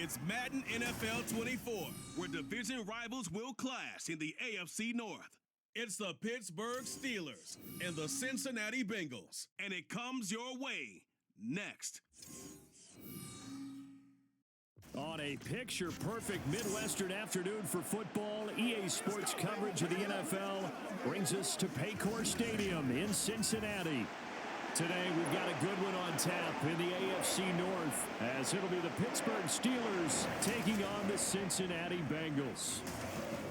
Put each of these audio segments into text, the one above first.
It's Madden NFL 24, where division rivals will clash in the AFC North. It's the Pittsburgh Steelers and the Cincinnati Bengals, and it comes your way next. On a picture-perfect Midwestern afternoon for football, EA Sports coverage of the NFL brings us to Paycor Stadium in Cincinnati. Today, we've got a good one on tap in the AFC North, as it'll be the Pittsburgh Steelers taking on the Cincinnati Bengals.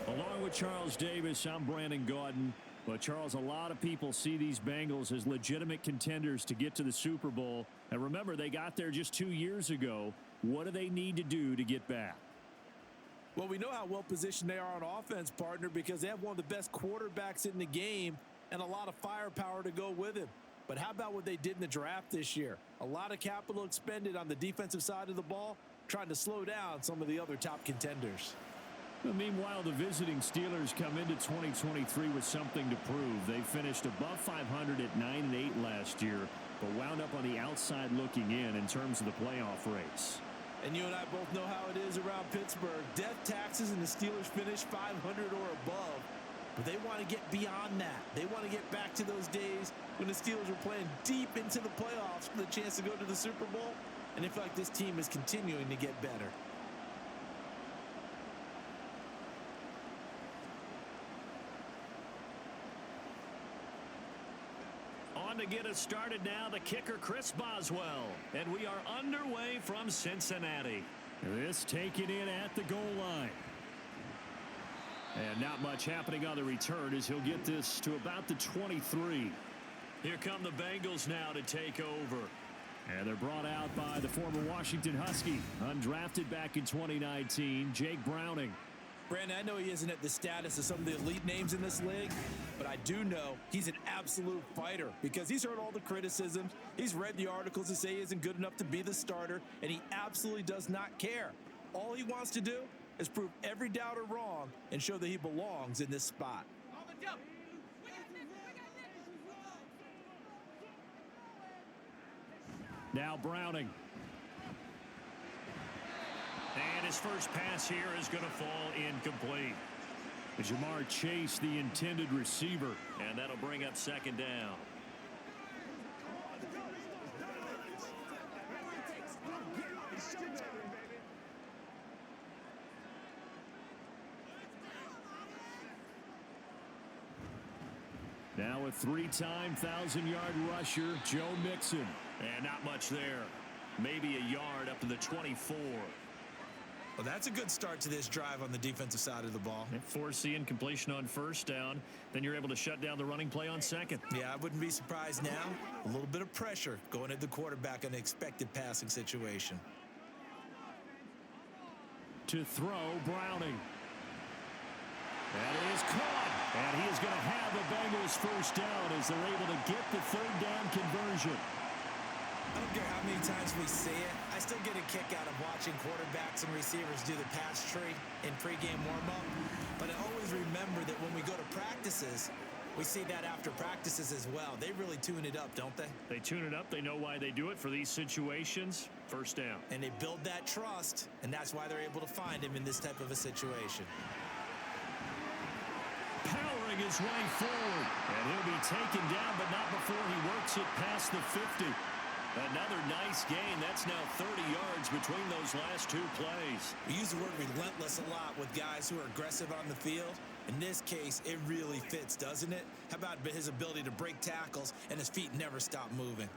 Along with Charles Davis, I'm Brandon Gaudin. But, Charles, a lot of people see these Bengals as legitimate contenders to get to the Super Bowl. And remember, they got there just 2 years ago. What do they need to do to get back? Well, we know how well-positioned they are on offense, partner, because they have one of the best quarterbacks in the game and a lot of firepower to go with him. But how about what they did in the draft this year? A lot of capital expended on the defensive side of the ball, trying to slow down some of the other top contenders. Well, meanwhile, the visiting Steelers come into 2023 with something to prove. They finished above 500 at 9-8 last year, but wound up on the outside looking in terms of the playoff race. And you and I both know how it is around Pittsburgh. Death taxes and the Steelers finish 500 or above. But they want to get beyond that. They want to get back to those days when the Steelers were playing deep into the playoffs for the chance to go to the Super Bowl. And they feel like this team is continuing to get better. On to get us started now, the kicker, Chris Boswell. And we are underway from Cincinnati. This taken in at the goal line. And not much happening on the return as he'll get this to about the 23. Here come the Bengals now to take over. And they're brought out by the former Washington Husky, undrafted back in 2019, Jake Browning. Brandon, I know he isn't at the status of some of the elite names in this league, but I do know he's an absolute fighter because he's heard all the criticisms. He's read the articles that say he isn't good enough to be the starter, and he absolutely does not care. All he wants to do is prove every doubter wrong and show that he belongs in this spot. Now Browning. And his first pass here is going to fall incomplete. Jamar Chase, the intended receiver, and that'll bring up second down. Now a three-time 1,000-yard rusher, Joe Mixon. And not much there. Maybe a yard up to the 24. Well, that's a good start to this drive on the defensive side of the ball. Force the incompletion on first down. Then you're able to shut down the running play on second. Yeah, I wouldn't be surprised now. A little bit of pressure going at the quarterback in an expected passing situation. To throw, Browning. That is caught. And he is going to have the Bengals first down as they're able to get the third down conversion. I don't care how many times we see it. I still get a kick out of watching quarterbacks and receivers do the pass tree in pregame warm-up. But I always remember that when we go to practices, we see that after practices as well. They really tune it up, don't they? They tune it up. They know why they do it for these situations. First down. And they build that trust, and that's why they're able to find him in this type of a situation. Powering his way forward. And he'll be taken down, but not before he works it past the 50. Another nice gain. That's now 30 yards between those last two plays. We use the word relentless a lot with guys who are aggressive on the field. In this case, it really fits, doesn't it? How about his ability to break tackles and his feet never stop moving?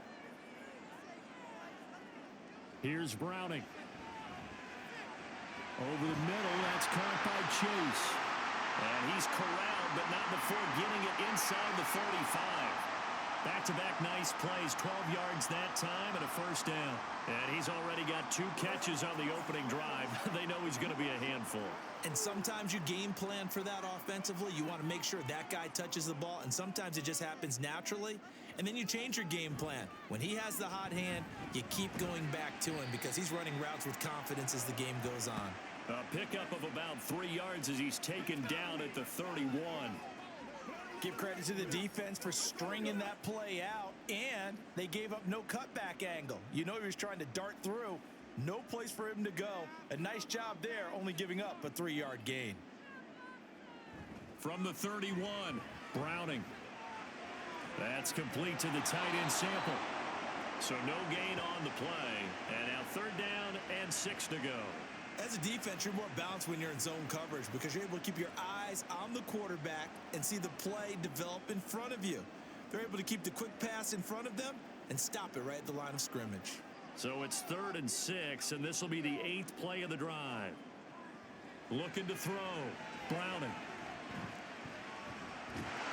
Here's Browning. Over the middle, that's caught by Chase. And he's corralled, but not before getting it inside the 45. Back-to-back nice plays, 12 yards that time and a first down. And he's already got 2 catches on the opening drive. They know he's going to be a handful. And sometimes you game plan for that offensively. You want to make sure that guy touches the ball, and sometimes it just happens naturally. And then you change your game plan. When he has the hot hand, you keep going back to him because he's running routes with confidence as the game goes on. A pickup of about 3 yards as he's taken down at the 31. Give credit to the defense for stringing that play out, and they gave up no cutback angle. You know he was trying to dart through, No place for him to go. A nice job there, only giving up a 3-yard gain. From the 31, Browning. That's complete to the tight end Sample. So no gain on the play. And now 3rd down and 6 to go. As a defense, you're more balanced when you're in zone coverage because you're able to keep your eyes on the quarterback and see the play develop in front of you. They're able to keep the quick pass in front of them and stop it right at the line of scrimmage. So it's 3rd and 6, and this will be the 8th play of the drive. Looking to throw. Browning.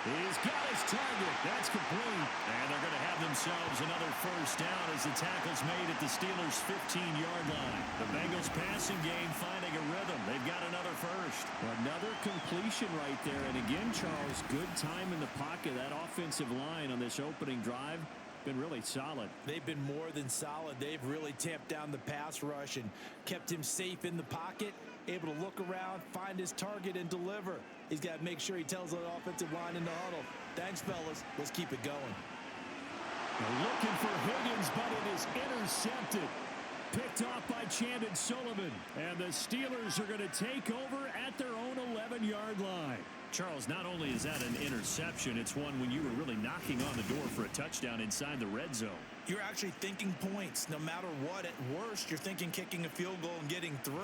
He's got his target. That's complete. And they're going to have themselves another 1st down as the tackle's made at the Steelers' 15-yard line. The Bengals passing game finding a rhythm. They've got another 1st. Another completion right there. And again, Charles, good time in the pocket. That offensive line on this opening drive been really solid. They've been more than solid. They've really tamped down the pass rush and kept him safe in the pocket, able to look around, find his target, and deliver. He's got to make sure he tells the offensive line in the huddle, thanks, fellas. Let's keep it going. They're looking for Higgins, but it is intercepted. Picked off by Chandon Sullivan. And the Steelers are going to take over at their own 11-yard line. Charles, not only is that an interception, it's one when you were really knocking on the door for a touchdown inside the red zone. You're actually thinking points. No matter what, at worst, you're thinking kicking a field goal and getting 3.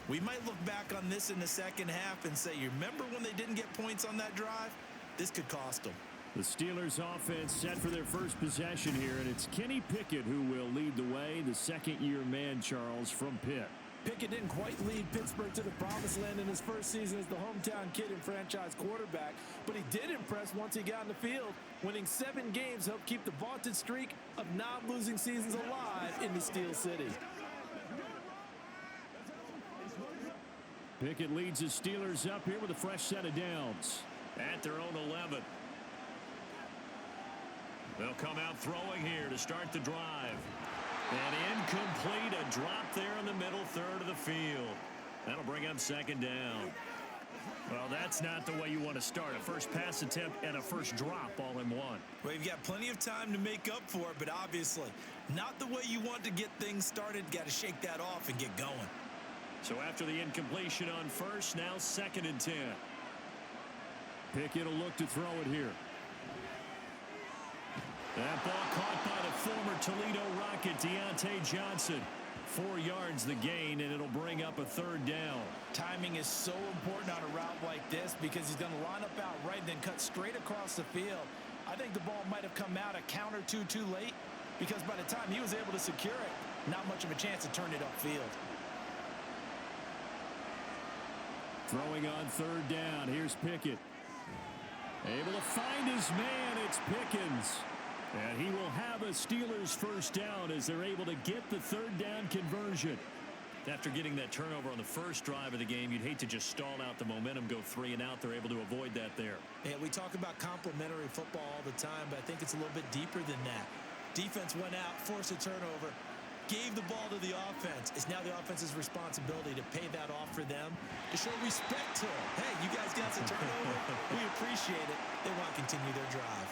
We might look back on this in the second half and say, you remember when they didn't get points on that drive? This could cost them. The Steelers offense set for their first possession here, and it's Kenny Pickett who will lead the way, the second-year man, Charles, from Pitt. Pickett didn't quite lead Pittsburgh to the promised land in his first season as the hometown kid and franchise quarterback, but he did impress once he got in the field. Winning 7 games helped keep the vaunted streak of non-losing seasons alive in the Steel City. Pickett leads the Steelers up here with a fresh set of downs at their own 11. They'll come out throwing here to start the drive. And incomplete, a drop there in the middle third of the field. That'll bring up 2nd down. Well, that's not the way you want to start. A first pass attempt and a first drop all in one. Well, you've got plenty of time to make up for it, but obviously not the way you want to get things started. Got to shake that off and get going. So after the incompletion on first, now 2nd and 10. Pickett will look to throw it here. That ball caught by the former Toledo Rocket, Deontay Johnson. 4 yards the gain, and it'll bring up a 3rd down. Timing is so important on a route like this because he's going to line up out right and then cut straight across the field. I think the ball might have come out a count or two too late because by the time he was able to secure it, not much of a chance to turn it upfield. Throwing on 3rd down. Here's Pickett. Able to find his man. It's Pickens. And he will have a Steelers 1st down as they're able to get the 3rd down conversion. After getting that turnover on the first drive of the game, you'd hate to just stall out the momentum, go 3 and out. They're able to avoid that there. Yeah, we talk about complementary football all the time, but I think it's a little bit deeper than that. Defense went out, forced a turnover, gave the ball to the offense. It's now the offense's responsibility to pay that off for them, to show respect to them. Hey, you guys got some turnover. We appreciate it. They want to continue their drive.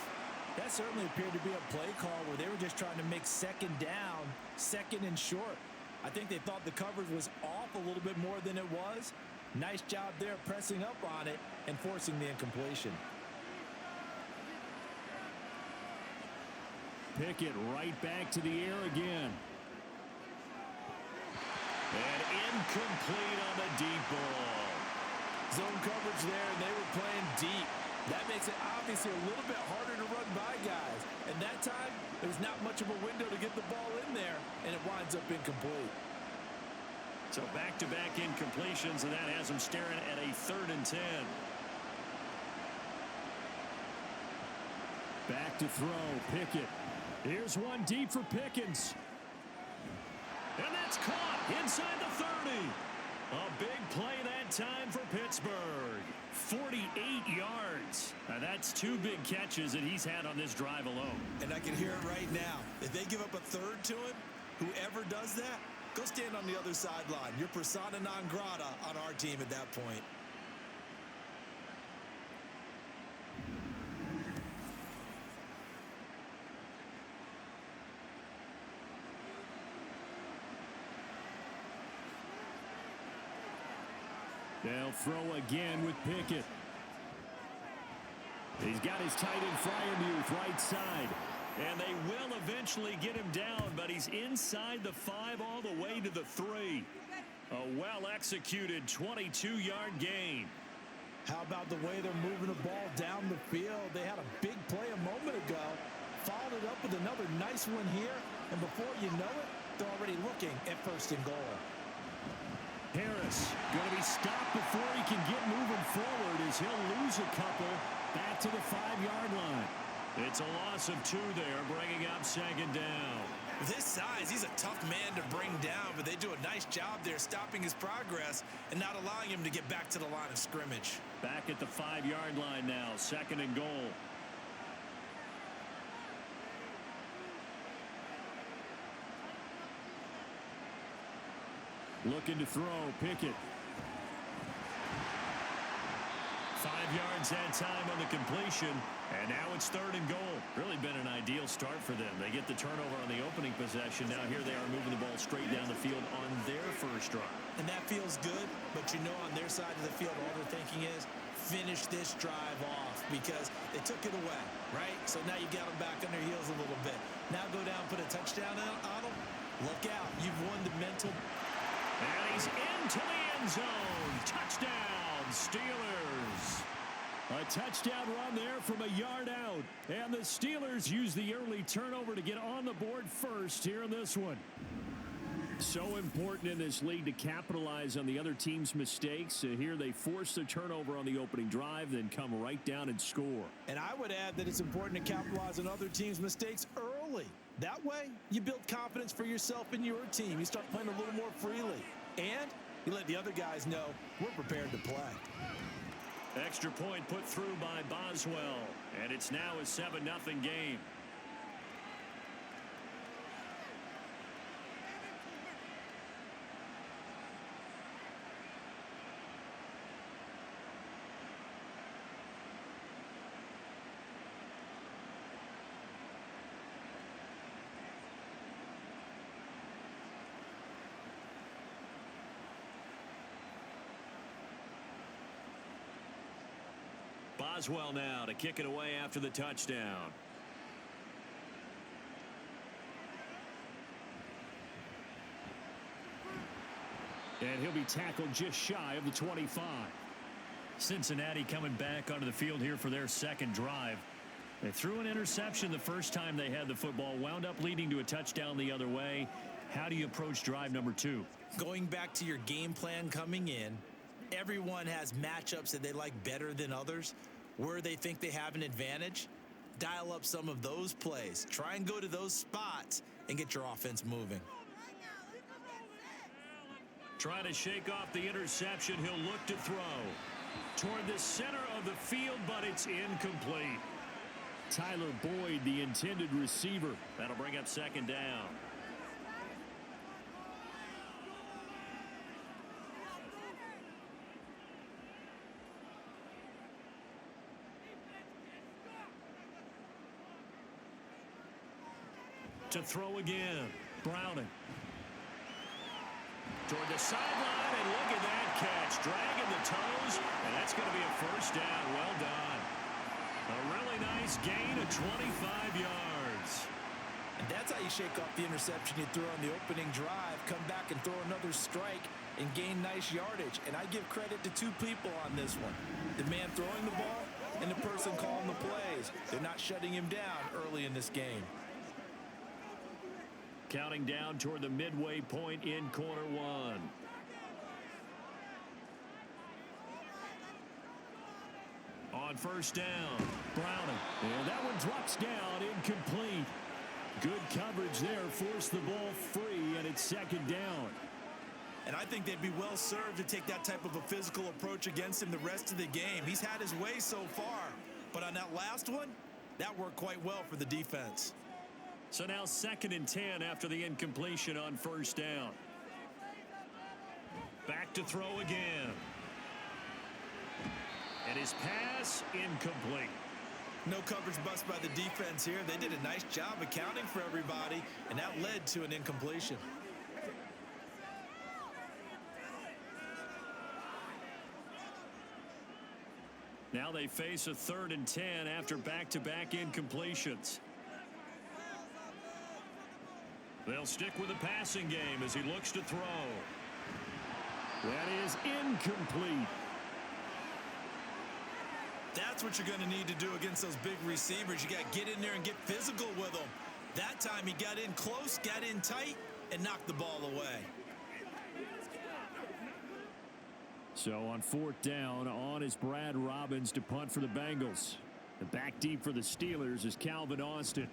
That certainly appeared to be a play call where they were just trying to make 2nd down, 2nd and short. I think they thought the coverage was off a little bit more than it was. Nice job there pressing up on it and forcing the incompletion. Pickett right back to the air again. And incomplete on the deep ball. Zone coverage there, and they were playing deep. That makes it obviously a little bit harder to run by guys. And that time, there was not much of a window to get the ball in there, and it winds up incomplete. So back-to-back incompletions, and that has them staring at a 3rd and 10. Back to throw, Pickett. Here's one deep for Pickens. And that's caught inside the 30. A big play that time for Pittsburgh. 48 yards. Now that's 2 big catches that he's had on this drive alone. And I can hear it right now. If they give up a 3rd to him, whoever does that, go stand on the other sideline. You're persona non grata on our team at that point. They'll throw again with Pickett. He's got his tight end Fryermuth right side. And they will eventually get him down, but he's inside the 5 all the way to the 3. A well-executed 22-yard gain. How about the way they're moving the ball down the field? They had a big play a moment ago. Followed it up with another nice one here. And before you know it, they're already looking at 1st and goal. Harris going to be stopped before he can get moving forward as he'll lose a couple back to the 5-yard line. It's a loss of 2 there, bringing up 2nd down. With his size, he's a tough man to bring down, but they do a nice job there stopping his progress and not allowing him to get back to the line of scrimmage. Back at the 5-yard line now, 2nd and goal. Looking to throw, Pickett. 5 yards that time on the completion, and now it's 3rd and goal. Really been an ideal start for them. They get the turnover on the opening possession. Now here they are moving the ball straight down the field on their first drive. And that feels good, but you know on their side of the field all they're thinking is finish this drive off because they took it away, right? So now you got them back on their heels a little bit. Now go down, put a touchdown on them. Look out. You've won the mental. And he's into the end zone. Touchdown, Steelers. A touchdown run there from a yard out. And the Steelers use the early turnover to get on the board first here in this one. So important in this league to capitalize on the other team's mistakes. Here they force the turnover on the opening drive, then come right down and score. And I would add that it's important to capitalize on other teams' mistakes early. That way, you build confidence for yourself and your team. You start playing a little more freely. And you let the other guys know we're prepared to play. Extra point put through by Boswell. And it's now a 7-0 game. Boswell now to kick it away after the touchdown. And he'll be tackled just shy of the 25. Cincinnati coming back onto the field here for their 2nd drive. They threw an interception the first time they had the football, wound up leading to a touchdown the other way. How do you approach drive number 2? Going back to your game plan coming in, everyone has matchups that they like better than others. Where they think they have an advantage, dial up some of those plays. Try and go to those spots and get your offense moving. Trying to shake off the interception. He'll look to throw toward the center of the field, but it's incomplete. Tyler Boyd, the intended receiver. That'll bring up 2nd down. To throw again. Browning. Toward the sideline, and look at that catch. Dragging the toes, and that's going to be a 1st down. Well done. A really nice gain of 25 yards. And that's how you shake off the interception you threw on the opening drive. Come back and throw another strike and gain nice yardage. And I give credit to 2 people on this one. The man throwing the ball and the person calling the plays. They're not shutting him down early in this game. Counting down toward the midway point in quarter 1. On 1st down, Browning. And that one drops down, incomplete. Good coverage there, forced the ball free, and it's 2nd down. And I think they'd be well served to take that type of a physical approach against him the rest of the game. He's had his way so far, but on that last one, that worked quite well for the defense. So now 2nd and 10 after the incompletion on 1st down. Back to throw again. And his pass incomplete. No coverage bust by the defense here. They did a nice job accounting for everybody, and that led to an incompletion. Now they face a 3rd and 10 after back-to-back incompletions. They'll stick with the passing game as he looks to throw. That is incomplete. That's what you're going to need to do against those big receivers. You got to get in there and get physical with them. That time he got in close, got in tight, and knocked the ball away. So on 4th down, on is Brad Robbins to punt for the Bengals. The back deep for the Steelers is Calvin Austin.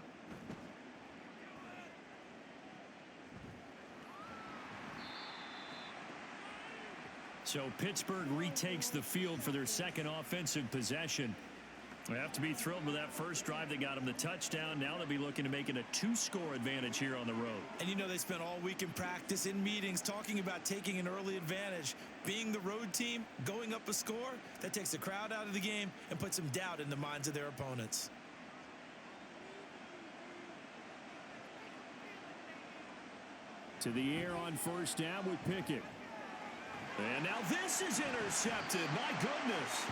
So Pittsburgh retakes the field for their second offensive possession. They have to be thrilled with that first drive that got them the touchdown. Now they'll be looking to make it a 2-score advantage here on the road. And you know they spent all week in practice, in meetings, talking about taking an early advantage. Being the road team, going up a score, that takes the crowd out of the game and puts some doubt in the minds of their opponents. To the air on 1st down with Pickett. And now this is intercepted. My goodness.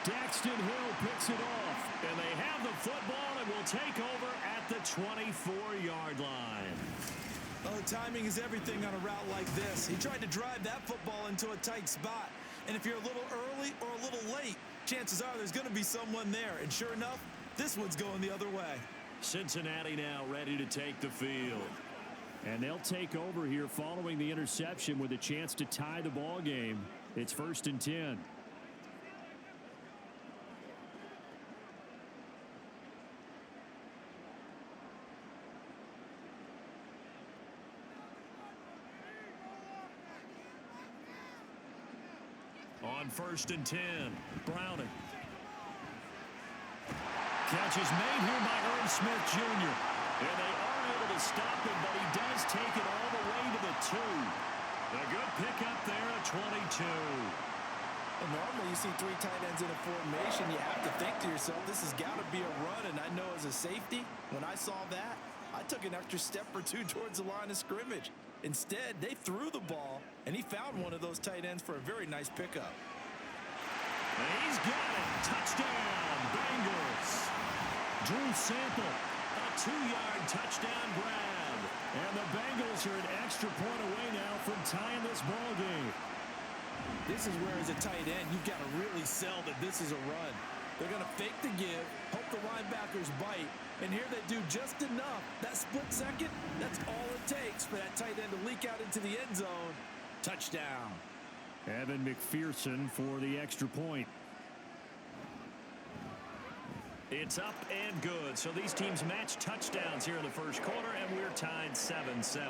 Daxton Hill picks it off, and they have the football and will take over at the 24-yard line. Oh, timing is everything on a route like this. He tried to drive that football into a tight spot, and if you're a little early or a little late, chances are there's going to be someone there, and sure enough, this one's going the other way. Cincinnati now ready to take the field. And they'll take over here following the interception with a chance to tie the ball game. It's 1st and 10. On 1st and 10, Browning. Catch is made here by Irv Smith Jr. And they are able to stop him, but he does take it all the way to the 2. A good pickup there at 22. Well, normally you see 3 tight ends in a formation, you have to think to yourself, this has got to be a run, and I know as a safety, when I saw that, I took an extra step or 2 towards the line of scrimmage. Instead, they threw the ball, and he found one of those tight ends for a very nice pickup. And he's got it. Touchdown, Bengals. Drew Sample, a 2-yard touchdown grab. And the Bengals are an extra point away now from tying this ball game. This is where, as a tight end, you've got to really sell that this is a run. They're going to fake the give, hope the linebackers bite, and here they do just enough. That split second, that's all it takes for that tight end to leak out into the end zone. Touchdown. Evan McPherson for the extra point. It's up and good. So these teams match touchdowns here in the first quarter, and we're tied 7-7.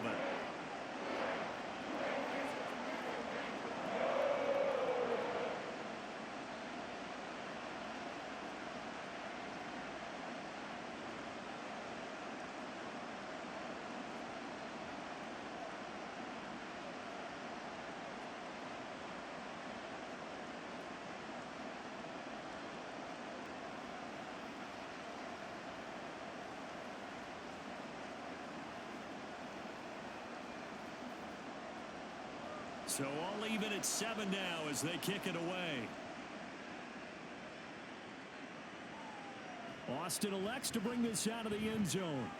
So all even at 7 now as they kick it away. Austin elects to bring this out of the end zone.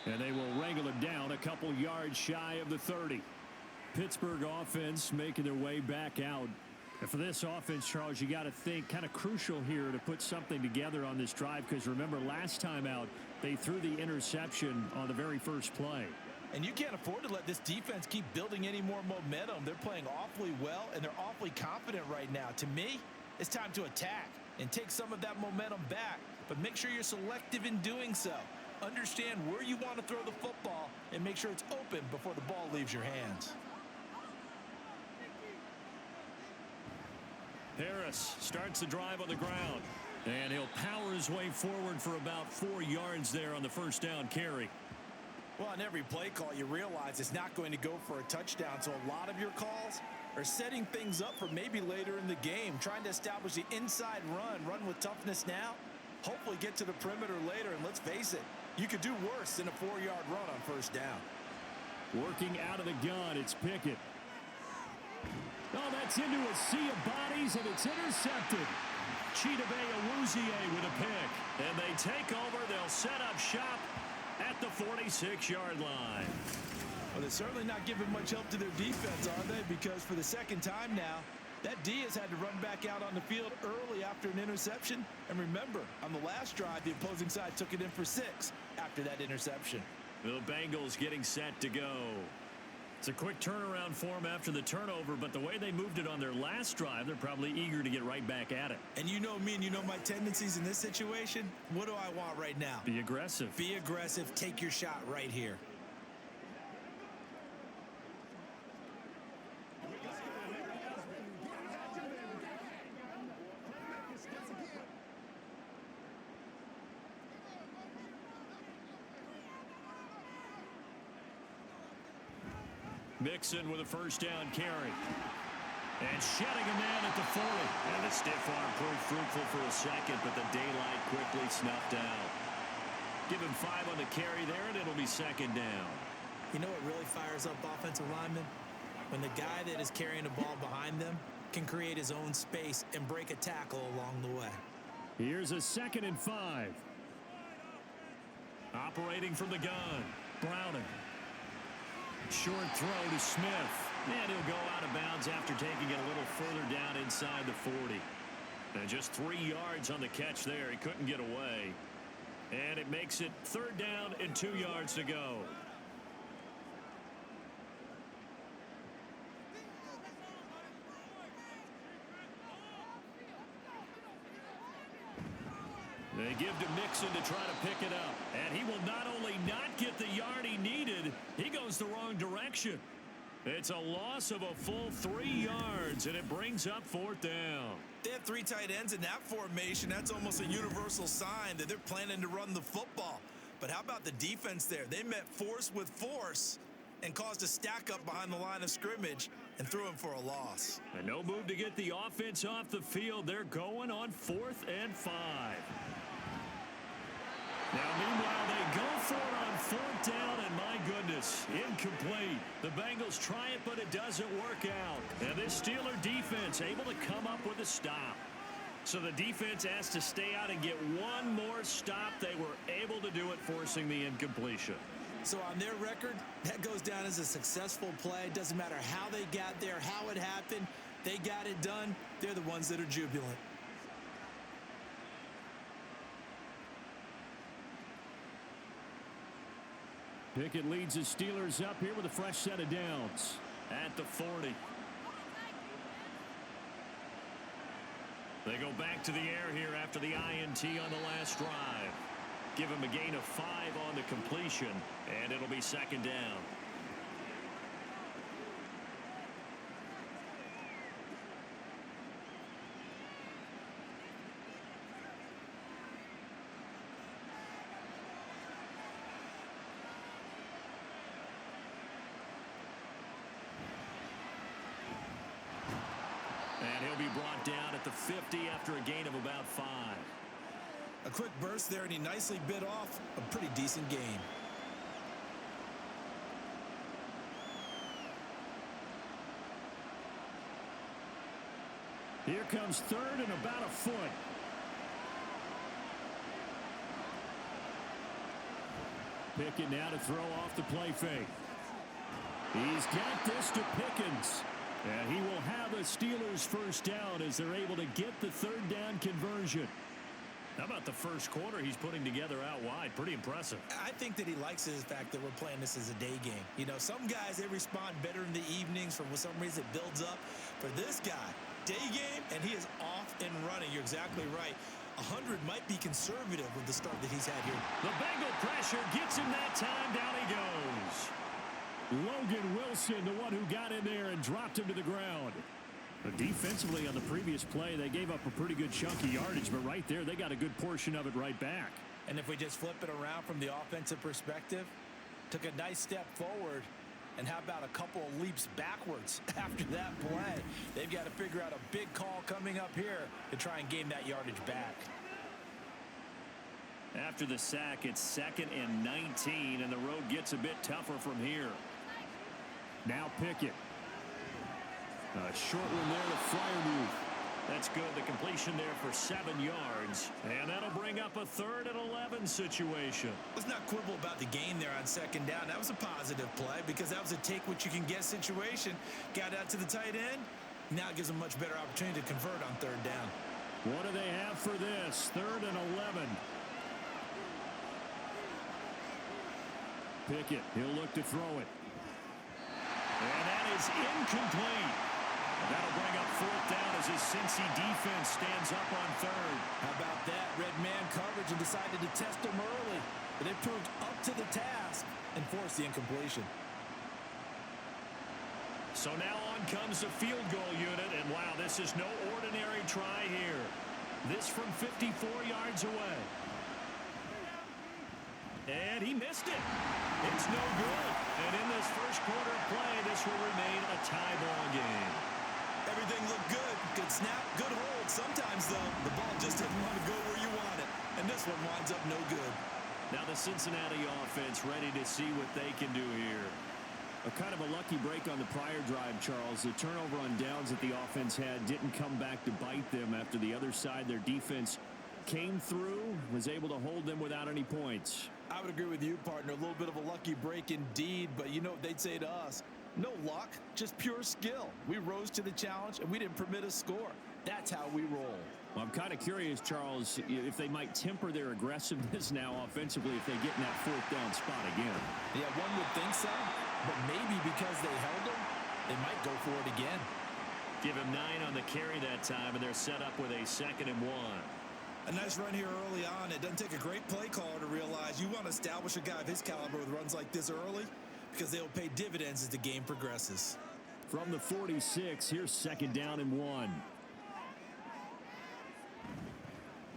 And they will wrangle it down a couple yards shy of the 30. Pittsburgh offense making their way back out. And for this offense, Charles, you got to think kind of crucial here to put something together on this drive, because remember last time out they threw the interception on the very first play. And you can't afford to let this defense keep building any more momentum. They're playing awfully well, and they're awfully confident right now. To me, it's time to attack and take some of that momentum back. But make sure you're selective in doing so. Understand where you want to throw the football and make sure it's open before the ball leaves your hands. Harris starts the drive on the ground. And he'll power his way forward for about 4 yards there on the first down carry. Well, on every play call, you realize it's not going to go for a touchdown. So a lot of your calls are setting things up for maybe later in the game, trying to establish the inside run with toughness now, hopefully get to the perimeter later. And let's face it, you could do worse than a 4-yard run on first down. Working out of the gun, it's Pickett. Oh, that's into a sea of bodies, and it's intercepted. Chidobe Awuzie with a pick. And they take over. They'll set up shop at the 46-yard line. Well, they're certainly not giving much help to their defense, are they? Because for the second time now, that D has had to run back out on the field early after an interception. And remember, on the last drive, the opposing side took it in for 6 after that interception. The Bengals getting set to go. It's a quick turnaround for them after the turnover, but the way they moved it on their last drive, they're probably eager to get right back at it. And you know me and you know my tendencies in this situation. What do I want right now? Be aggressive. Be aggressive. Take your shot right here. Mixon with a first down carry. And shedding a man at the 40. And the stiff arm proved fruitful for a second, but the daylight quickly snuffed out. Give him 5 on the carry there, and it'll be second down. You know what really fires up offensive linemen? When the guy that is carrying the ball behind them can create his own space and break a tackle along the way. Here's a 2nd and 5. Operating from the gun. Browning. Short throw to Smith. And he'll go out of bounds after taking it a little further down inside the 40. And just 3 yards on the catch there. He couldn't get away. And it makes it 3rd down and 2 yards to go. They give to Mixon to try to pick it up. And he will not only not get the yard he needed, he goes the wrong direction. It's a loss of a full 3 yards, and it brings up 4th down. They have 3 tight ends in that formation. That's almost a universal sign that they're planning to run the football. But how about the defense there? They met force with force and caused a stack up behind the line of scrimmage and threw him for a loss. And no move to get the offense off the field. They're going on 4th and 5. Now, meanwhile, they go for it on 4th down, and my goodness, incomplete. The Bengals try it, but it doesn't work out. And this Steeler defense able to come up with a stop. So the defense has to stay out and get one more stop. They were able to do it, forcing the incompletion. So on their record, that goes down as a successful play. It doesn't matter how they got there, how it happened. They got it done. They're the ones that are jubilant. Pickett leads the Steelers up here with a fresh set of downs at the 40. They go back to the air here after the INT on the last drive. Give him a gain of 5 on the completion, and it'll be 2nd down. And he'll be brought down at the 50 after a gain of about 5. A quick burst there, and he nicely bit off a pretty decent gain. Here comes 3rd and about a foot. Pickett now to throw off the play fake. He's got this to Pickens. And he will have a Steelers first down as they're able to get the 3rd down conversion. How about the first quarter he's putting together out wide? Pretty impressive. I think that he likes the fact that we're playing this as a day game. You know, some guys, they respond better in the evenings. For some reason, it builds up. For this guy, day game, and he is off and running. You're exactly right. 100 might be conservative with the start that he's had here. The Bengal pressure gets him that time. Down he goes. Logan Wilson, the one who got in there and dropped him to the ground. But defensively on the previous play, they gave up a pretty good chunk of yardage, but right there, they got a good portion of it right back. And if we just flip it around from the offensive perspective, took a nice step forward, and how about a couple of leaps backwards after that play? They've got to figure out a big call coming up here to try and gain that yardage back. After the sack, it's 2nd and 19, and the road gets a bit tougher from here. Now Pickett. A short one there to Freiermuth. That's good. The completion there for 7 yards. And that'll bring up a 3rd and 11 situation. Let's not quibble about the gain there on 2nd down. That was a positive play because that was a take-what-you-can-get situation. Got out to the tight end. Now it gives them a much better opportunity to convert on 3rd down. What do they have for this? 3rd and 11. Pickett, he'll look to throw it. And that is incomplete. That'll bring up 4th down as his Cincy defense stands up on 3rd. How about that? Red man coverage and decided to test him early. But it proved up to the task and forced the incompletion. So now on comes the field goal unit. And wow, this is no ordinary try here. This from 54 yards away. And he missed it. It's no good. And in this first quarter of play, this will remain a tie ball game. Everything looked good. Good snap, good hold. Sometimes, though, the ball just doesn't want to go where you want it. And this one winds up no good. Now the Cincinnati offense ready to see what they can do here. A kind of a lucky break on the prior drive, Charles. The turnover on downs that the offense had didn't come back to bite them after the other side. Their defense came through, was able to hold them without any points. I would agree with you, partner. A little bit of a lucky break indeed, but you know what they'd say to us. No luck, just pure skill. We rose to the challenge, and we didn't permit a score. That's how we roll. Well, I'm kind of curious, Charles, if they might temper their aggressiveness now offensively if they get in that 4th down spot again. Yeah, one would think so, but maybe because they held them, they might go for it again. Give him 9 on the carry that time, and they're set up with a 2nd and 1. A nice run here early on. It doesn't take a great play caller to realize you want to establish a guy of his caliber with runs like this early because they'll pay dividends as the game progresses. From the 46, here's 2nd down and 1.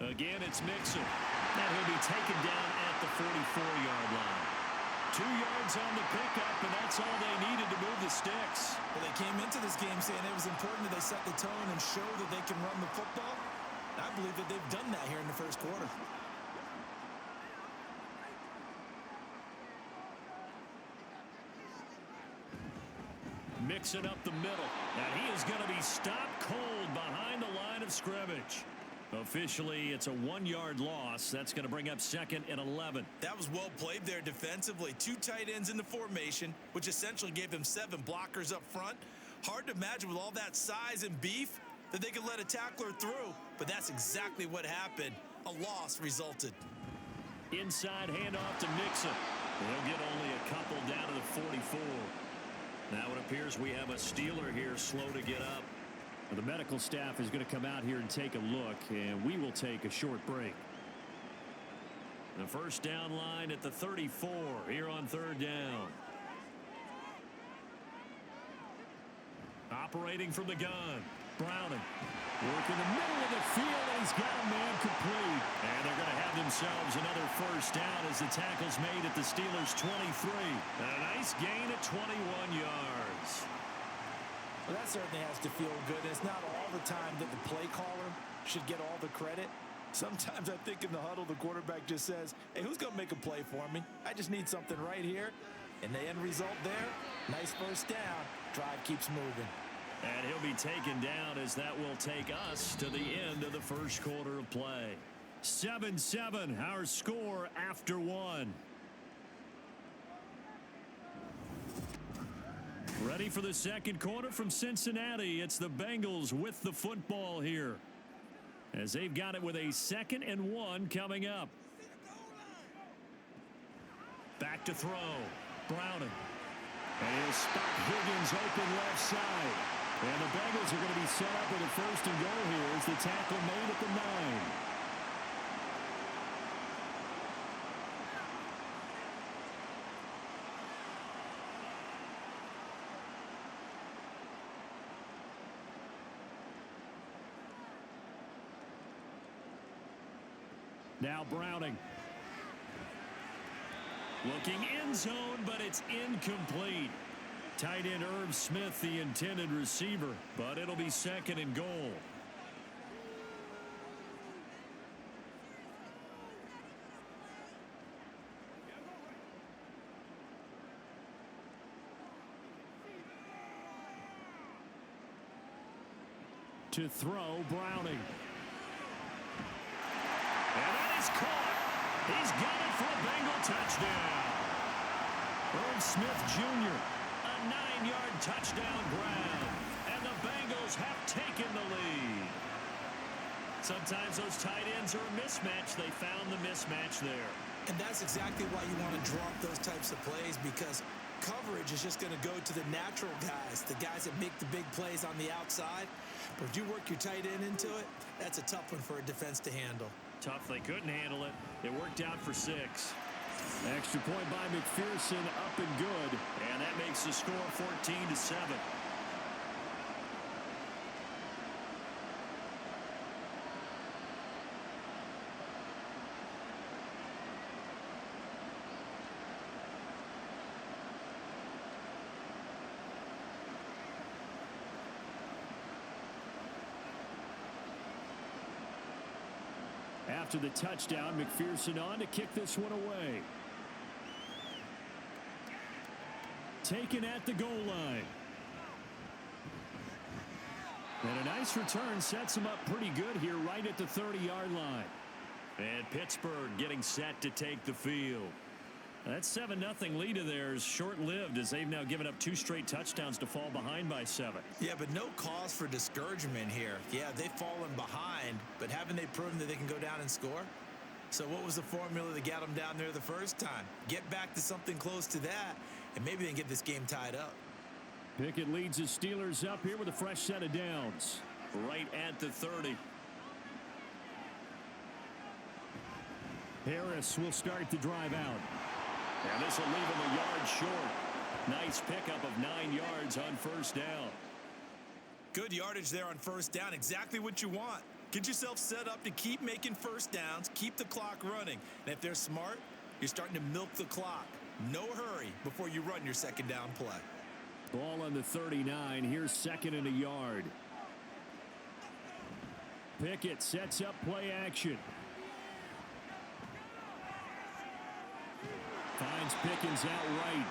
Again, it's Mixon. And he'll be taken down at the 44-yard line. 2 yards on the pickup, and that's all they needed to move the sticks. Well, they came into this game saying it was important that they set the tone and show that they can run the football. I believe that they've done that here in the first quarter. Mixing up the middle. And he is going to be stopped cold behind the line of scrimmage. Officially, it's a 1-yard loss. That's going to bring up 2nd and 11. That was well played there defensively. 2 tight ends in the formation, which essentially gave them 7 blockers up front. Hard to imagine with all that size and beef that they could let a tackler through, but that's exactly what happened. A loss resulted. Inside handoff to Mixon. He'll get only a couple down to the 44. Now it appears we have a Steeler here slow to get up. The medical staff is going to come out here and take a look, and we will take a short break. The first down line at the 34 here on 3rd down. Operating from the gun. Browning. Work in the middle of the field, and he's got a man complete. And they're going to have themselves another first down as the tackle's made at the Steelers' 23. A nice gain at 21 yards. Well, that certainly has to feel good. It's not all the time that the play caller should get all the credit. Sometimes I think in the huddle, the quarterback just says, hey, who's going to make a play for me? I just need something right here. And the end result there, nice first down. Drive keeps moving. And he'll be taken down as that will take us to the end of the first quarter of play. 7-7, our score after 1. Ready for the second quarter from Cincinnati. It's the Bengals with the football here, as they've got it with a 2nd and 1 coming up. Back to throw. Browning. And he'll spot Higgins open left side. And the Bengals are going to be set up with a 1st and goal here as the tackle made at the 9. Now Browning. Looking end zone, but it's incomplete. Tight end Irv Smith, the intended receiver, but it'll be 2nd and goal. To throw, Browning. And that is caught. He's got it for a Bengal touchdown. Irv Smith Jr., a 9-yard touchdown grab. And the Bengals have taken the lead. Sometimes those tight ends are a mismatch. They found the mismatch there. And that's exactly why you want to draw up those types of plays, because coverage is just going to go to the natural guys, the guys that make the big plays on the outside. But if you work your tight end into it, that's a tough one for a defense to handle. Tough they couldn't handle it. It worked out for 6. Extra point by McPherson, up and good. And that makes the score 14-7. After the touchdown, McPherson on to kick this one away. Taken at the goal line. And a nice return sets him up pretty good here right at the 30-yard line. And Pittsburgh getting set to take the field. That 7-0 lead of theirs short-lived as they've now given up 2 straight touchdowns to fall behind by 7. Yeah, but no cause for discouragement here. Yeah, they've fallen behind, but haven't they proven that they can go down and score? So what was the formula that got them down there the first time? Get back to something close to that, and maybe they can get this game tied up. Pickett leads the Steelers up here with a fresh set of downs. Right at the 30. Harris will start the drive out. And this will leave him a yard short. Nice pickup of 9 yards on first down. Good yardage there on first down. Exactly what you want. Get yourself set up to keep making first downs, keep the clock running. And if they're smart, you're starting to milk the clock. No hurry before you run your second down play. Ball on the 39. Here's second and a yard. Pickett sets up play action. Finds Pickens outright.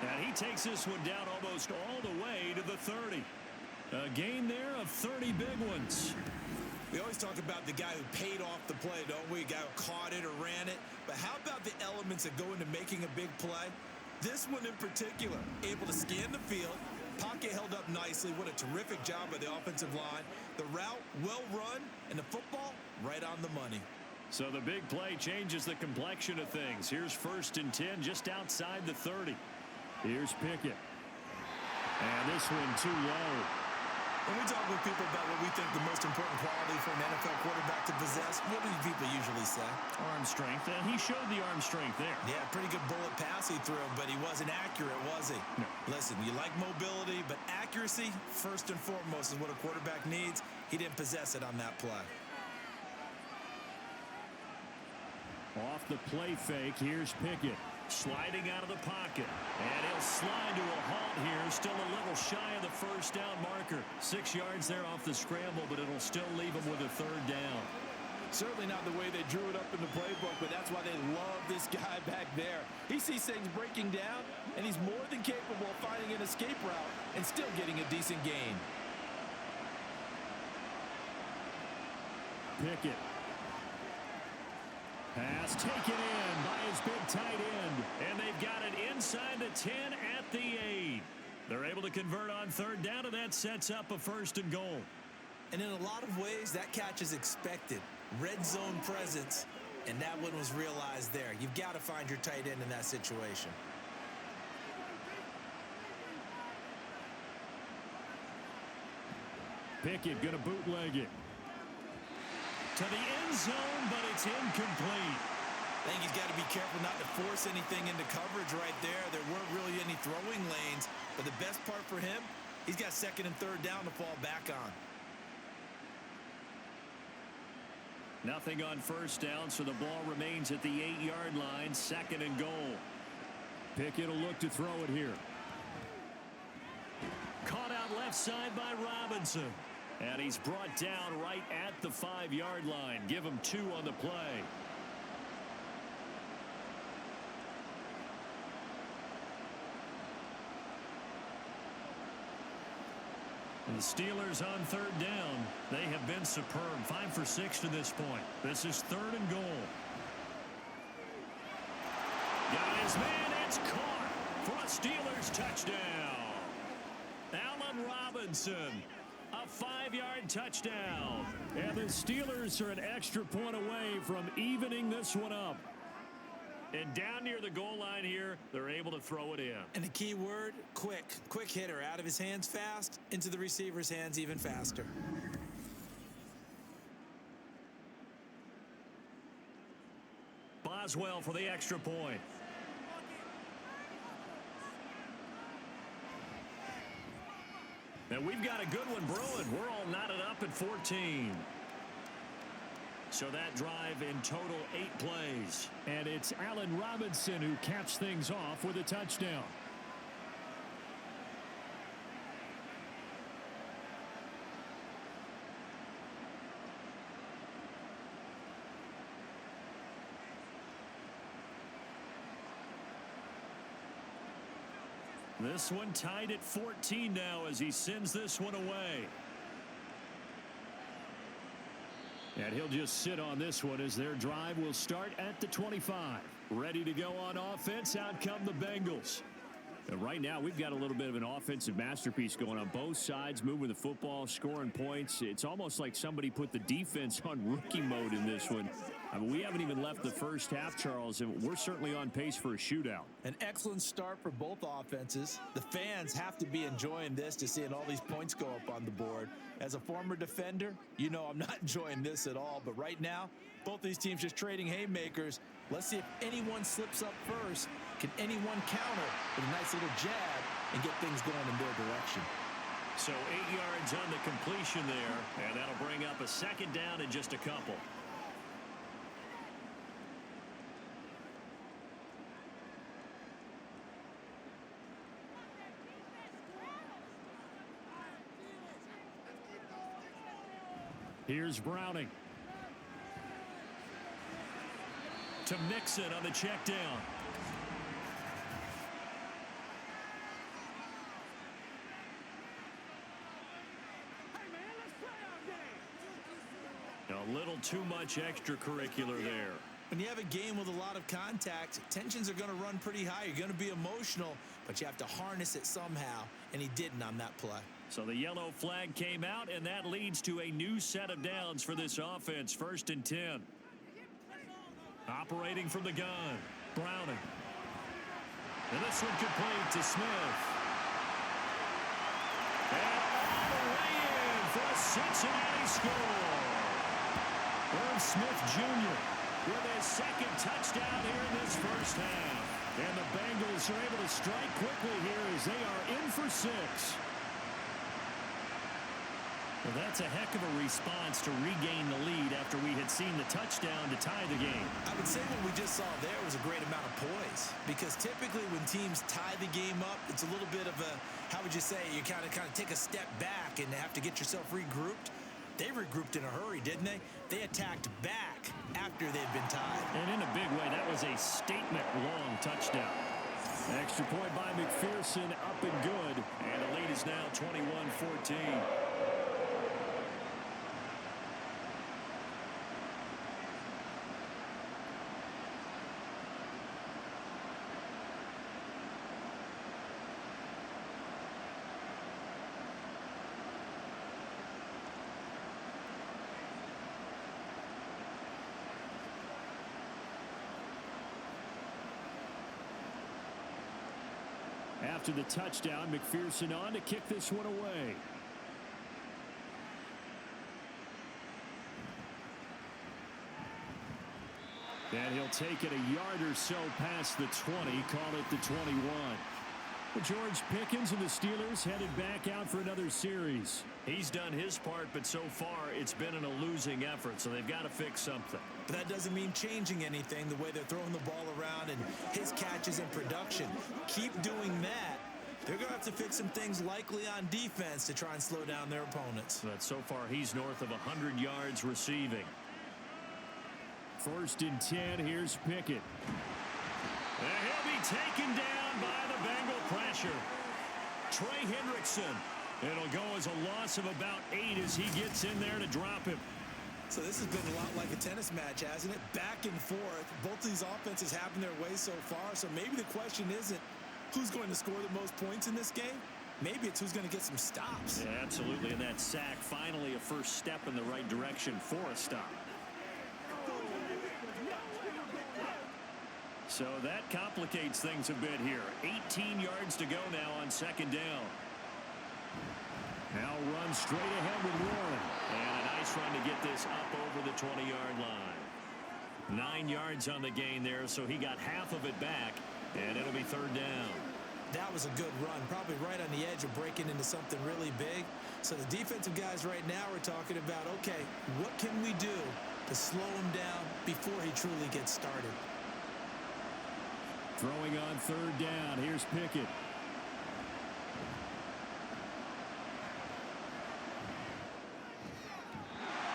And he takes this one down almost all the way to the 30. A gain there of 30 big ones. We always talk about the guy who paid off the play, don't we? A guy who caught it or ran it. But how about the elements that go into making a big play? This one in particular, able to scan the field. Pocket held up nicely. What a terrific job by the offensive line. The route, well run, and the football, right on the money. So the big play changes the complexion of things. Here's 1st and 10 just outside the 30. Here's Pickett. And this one too low. When we talk with people about what we think the most important quality for an NFL quarterback to possess, what do people usually say? Arm strength. And he showed the arm strength there. Yeah, pretty good bullet pass he threw, but he wasn't accurate, was he? No. Listen, you like mobility, but accuracy, first and foremost, is what a quarterback needs. He didn't possess it on that play. Off the play fake, here's Pickett. Sliding out of the pocket. And he'll slide to a halt here. Still a little shy of the first down marker. 6 yards there off the scramble, but it'll still leave him with a 3rd down. Certainly not the way they drew it up in the playbook, but that's why they love this guy back there. He sees things breaking down, and he's more than capable of finding an escape route and still getting a decent gain. Pickett. Pass taken in by his big tight end. And they've got it inside the 10 at the 8. They're able to convert on 3rd down, and that sets up a 1st and goal. And in a lot of ways, that catch is expected. Red zone presence, and that one was realized there. You've got to find your tight end in that situation. Pickett going to bootleg it. To the end zone, but it's incomplete. I think he's got to be careful not to force anything into coverage right there. There weren't really any throwing lanes, but the best part for him, he's got 2nd and 3rd down to fall back on. Nothing on 1st down, so the ball remains at the 8-yard line, 2nd and goal. Pickett will look to throw it here. Caught out left side by Robinson. And he's brought down right at the 5-yard line. Give him 2 on the play. And the Steelers on third down. They have been superb. 5 for 6 to this point. This is 3rd and goal. Got his man. It's caught for a Steelers touchdown. Allen Robinson. A 5-yard touchdown. And the Steelers are an extra point away from evening this one up. And down near the goal line here, they're able to throw it in. And the key word, quick. Quick hitter. Out of his hands fast, into the receiver's hands even faster. Boswell for the extra point. And we've got a good one brewing. We're all knotted up at 14. So that drive in total 8 plays. And it's Allen Robinson who caps things off with a touchdown. This one tied at 14 now as he sends this one away. And he'll just sit on this one as their drive will start at the 25. Ready to go on offense. Out come the Bengals. And right now, we've got a little bit of an offensive masterpiece going on both sides, moving the football, scoring points. It's almost like somebody put the defense on rookie mode in this one. I mean, we haven't even left the first half, Charles, and we're certainly on pace for a shootout. An excellent start for both offenses. The fans have to be enjoying this to seeing all these points go up on the board. As a former defender, you know I'm not enjoying this at all. But right now, both these teams just trading haymakers. Let's see if anyone slips up first. Can anyone counter with a nice little jab and get things going in their direction? So 8 yards on the completion there, and that'll bring up a second down in just a couple. Here's Browning. To Mixon on the check down. A little too much extracurricular there. When you have a game with a lot of contact, tensions are going to run pretty high. You're going to be emotional, but you have to harness it somehow, and he didn't on that play. So the yellow flag came out, and that leads to a new set of downs for this offense. 1st and 10. Operating from the gun, Browning. And this one complete to Smith. And all the way in for a Cincinnati score. Irv Smith Jr. with his second touchdown here in this first half. And the Bengals are able to strike quickly here as they are in for 6. Well, that's a heck of a response to regain the lead after we had seen the touchdown to tie the game. I would say what we just saw there was a great amount of poise, because typically when teams tie the game up, it's a little bit of a, how would you say, you kind of take a step back and have to get yourself regrouped. They regrouped in a hurry, didn't they? They attacked back after they'd been tied. And in a big way, that was a statement-long touchdown. Extra point by McPherson, up and good. And the lead is now 21-14. After the touchdown, McPherson on to kick this one away. And he'll take it a yard or so past the 20, call it the 21. Well, George Pickens and the Steelers headed back out for another series. He's done his part, but so far it's been in a losing effort, so they've got to fix something. But that doesn't mean changing anything, the way they're throwing the ball around and his catches and production. Keep doing that. They're going to have to fix some things likely on defense to try and slow down their opponents. But so far he's north of 100 yards receiving. 1st and 10, here's Pickett. And he'll be taken down by the Bengal pressure. Trey Hendrickson It'll go as a loss of about 8 as he gets in there to drop him. So this has been a lot like a tennis match, hasn't it? Back and forth. Both of these offenses having their way so far. So maybe the question isn't who's going to score the most points in this game. Maybe it's who's going to get some stops. Yeah, absolutely. And that sack, finally a first step in the right direction for a stop. So that complicates things a bit here. 18 yards to go now on second down. Now run straight ahead with Warren. And a nice run to get this up over the 20-yard line. 9 yards on the gain there, so he got half of it back, and it'll be third down. That was a good run, probably right on the edge of breaking into something really big. So the defensive guys right now are talking about, okay, what can we do to slow him down before he truly gets started? Throwing on third down. Here's Pickett.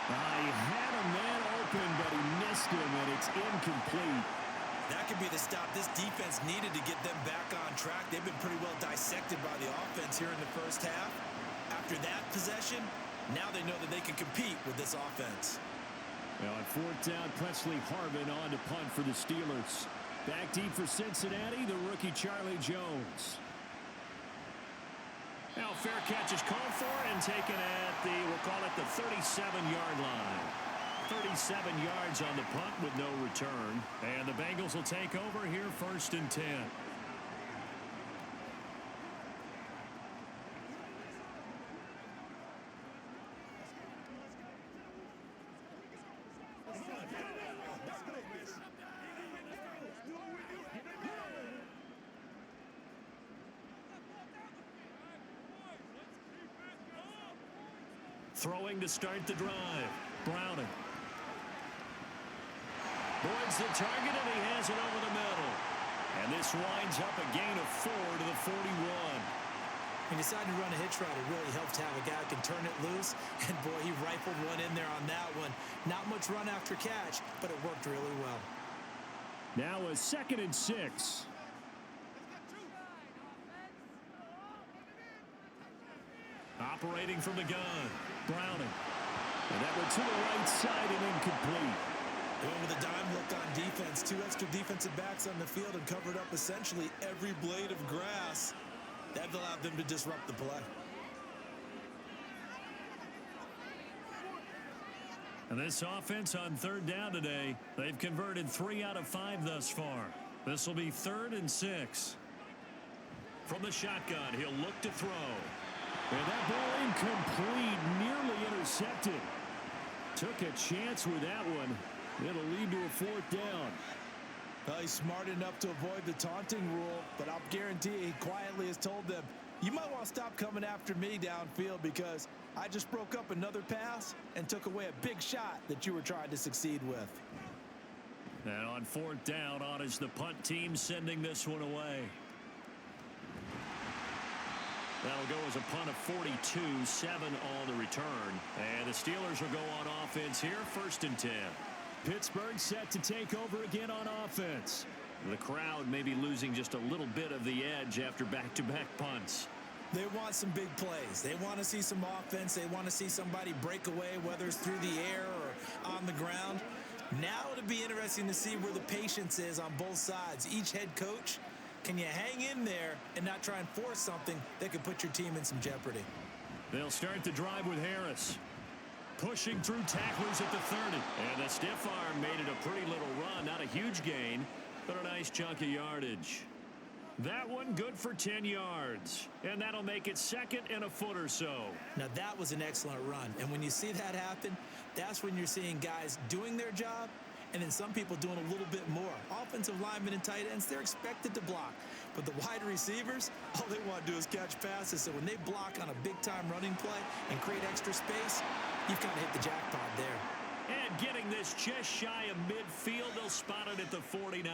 He had a man open, but he missed him, and it's incomplete. That could be the stop this defense needed to get them back on track. They've been pretty well dissected by the offense here in the first half. After that possession, now they know that they can compete with this offense. Now on fourth down, Presley Harvin on to punt for the Steelers. Back deep for Cincinnati, the rookie Charlie Jones. Now fair catch is called for and taken at the, we'll call it the 37-yard line. 37 yards on the punt with no return. And the Bengals will take over here first and 10. Throwing to start the drive. Browning. Boyd's the target, and he has it over the middle. And this winds up a gain of 4 to the 41. He decided to run a hitch route. It really helped have a guy who can turn it loose. And, boy, he rifled one in there on that one. Not much run after catch, but it worked really well. Now a 2nd and 6. Operating from the gun. Browning. And that went to the right side and incomplete. They went with a dime look on defense. 2 extra defensive backs on the field and covered up essentially every blade of grass. That allowed them to disrupt the play. And this offense on third down today, they've converted 3 out of 5 thus far. This will be 3rd and 6. From the shotgun, he'll look to throw. And that ball incomplete, nearly intercepted. Took a chance with that one. It'll lead to a 4th down. Well, he's smart enough to avoid the taunting rule, but I'll guarantee he quietly has told them, you might want to stop coming after me downfield because I just broke up another pass and took away a big shot that you were trying to succeed with. And on 4th down, on is the punt team sending this one away. That'll go as a punt of 42, 7 on the return. And the Steelers will go on offense here, 1st and 10. Pittsburgh set to take over again on offense. The crowd may be losing just a little bit of the edge after back-to-back punts. They want some big plays. They want to see some offense. They want to see somebody break away, whether it's through the air or on the ground. Now it'll be interesting to see where the patience is on both sides. Each head coach, can you hang in there and not try and force something that could put your team in some jeopardy? They'll start the drive with Harris. Pushing through tacklers at the 30. And the stiff arm made it a pretty little run. Not a huge gain, but a nice chunk of yardage. That one good for 10 yards. And that'll make it 2nd and a foot or so. Now that was an excellent run. And when you see that happen, that's when you're seeing guys doing their job and then some people doing a little bit more. Offensive linemen and tight ends, they're expected to block. But the wide receivers, all they want to do is catch passes. So when they block on a big-time running play and create extra space, you've kind of hit the jackpot there. And getting this just shy of midfield, they'll spot it at the 49.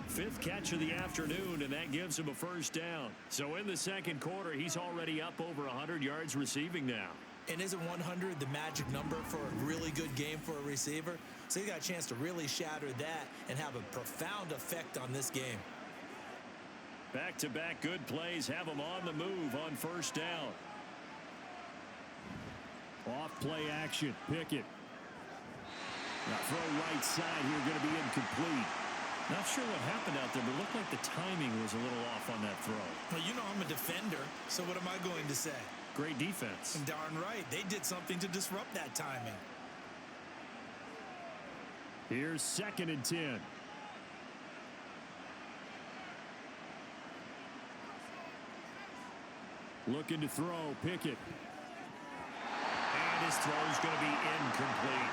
5th catch of the afternoon, and that gives him a 1st down. So in the 2nd quarter, he's already up over 100 yards receiving now. And isn't 100 the magic number for a really good game for a receiver? So he got a chance to really shatter that and have a profound effect on this game. Back-to-back good plays have them on the move on first down. Off play action. Pickett. Now throw right side here, going to be incomplete. Not sure what happened out there, but it looked like the timing was a little off on that throw. Well, you know I'm a defender, so what am I going to say? Great defense. And darn right. They did something to disrupt that timing. Here's 2nd and 10. Looking to throw. Pickett. And his throw's going to be incomplete.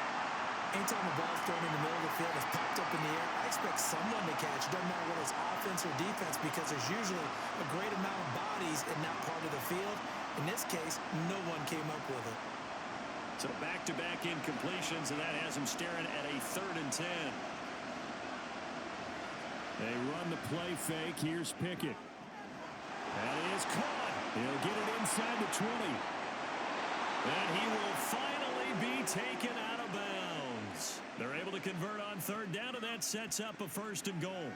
Anytime a ball's thrown in the middle of the field, it's popped up in the air, I expect someone to catch. It doesn't matter whether it's offense or defense, because there's usually a great amount of bodies in that part of the field. In this case, no one came up with it. So back-to-back incompletions, and that has him staring at a 3rd and 10. They run the play fake. Here's Pickett. That is caught. He'll get it inside the 20. And he will finally be taken out of bounds. They're able to convert on 3rd down, and that sets up a 1st and goal.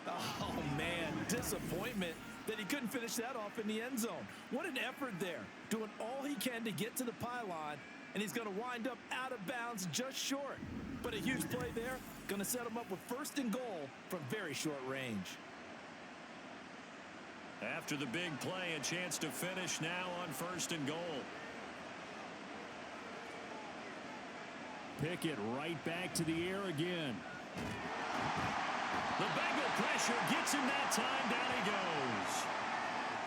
Oh, man, disappointment that he couldn't finish that off in the end zone. What an effort there, doing all he can to get to the pylon, and he's going to wind up out of bounds just short. But a huge play there, going to set him up with 1st and goal from very short range. After the big play, a chance to finish now on 1st and goal. Pickett right back to the air again. The Bengal pressure gets him that time. Down he goes.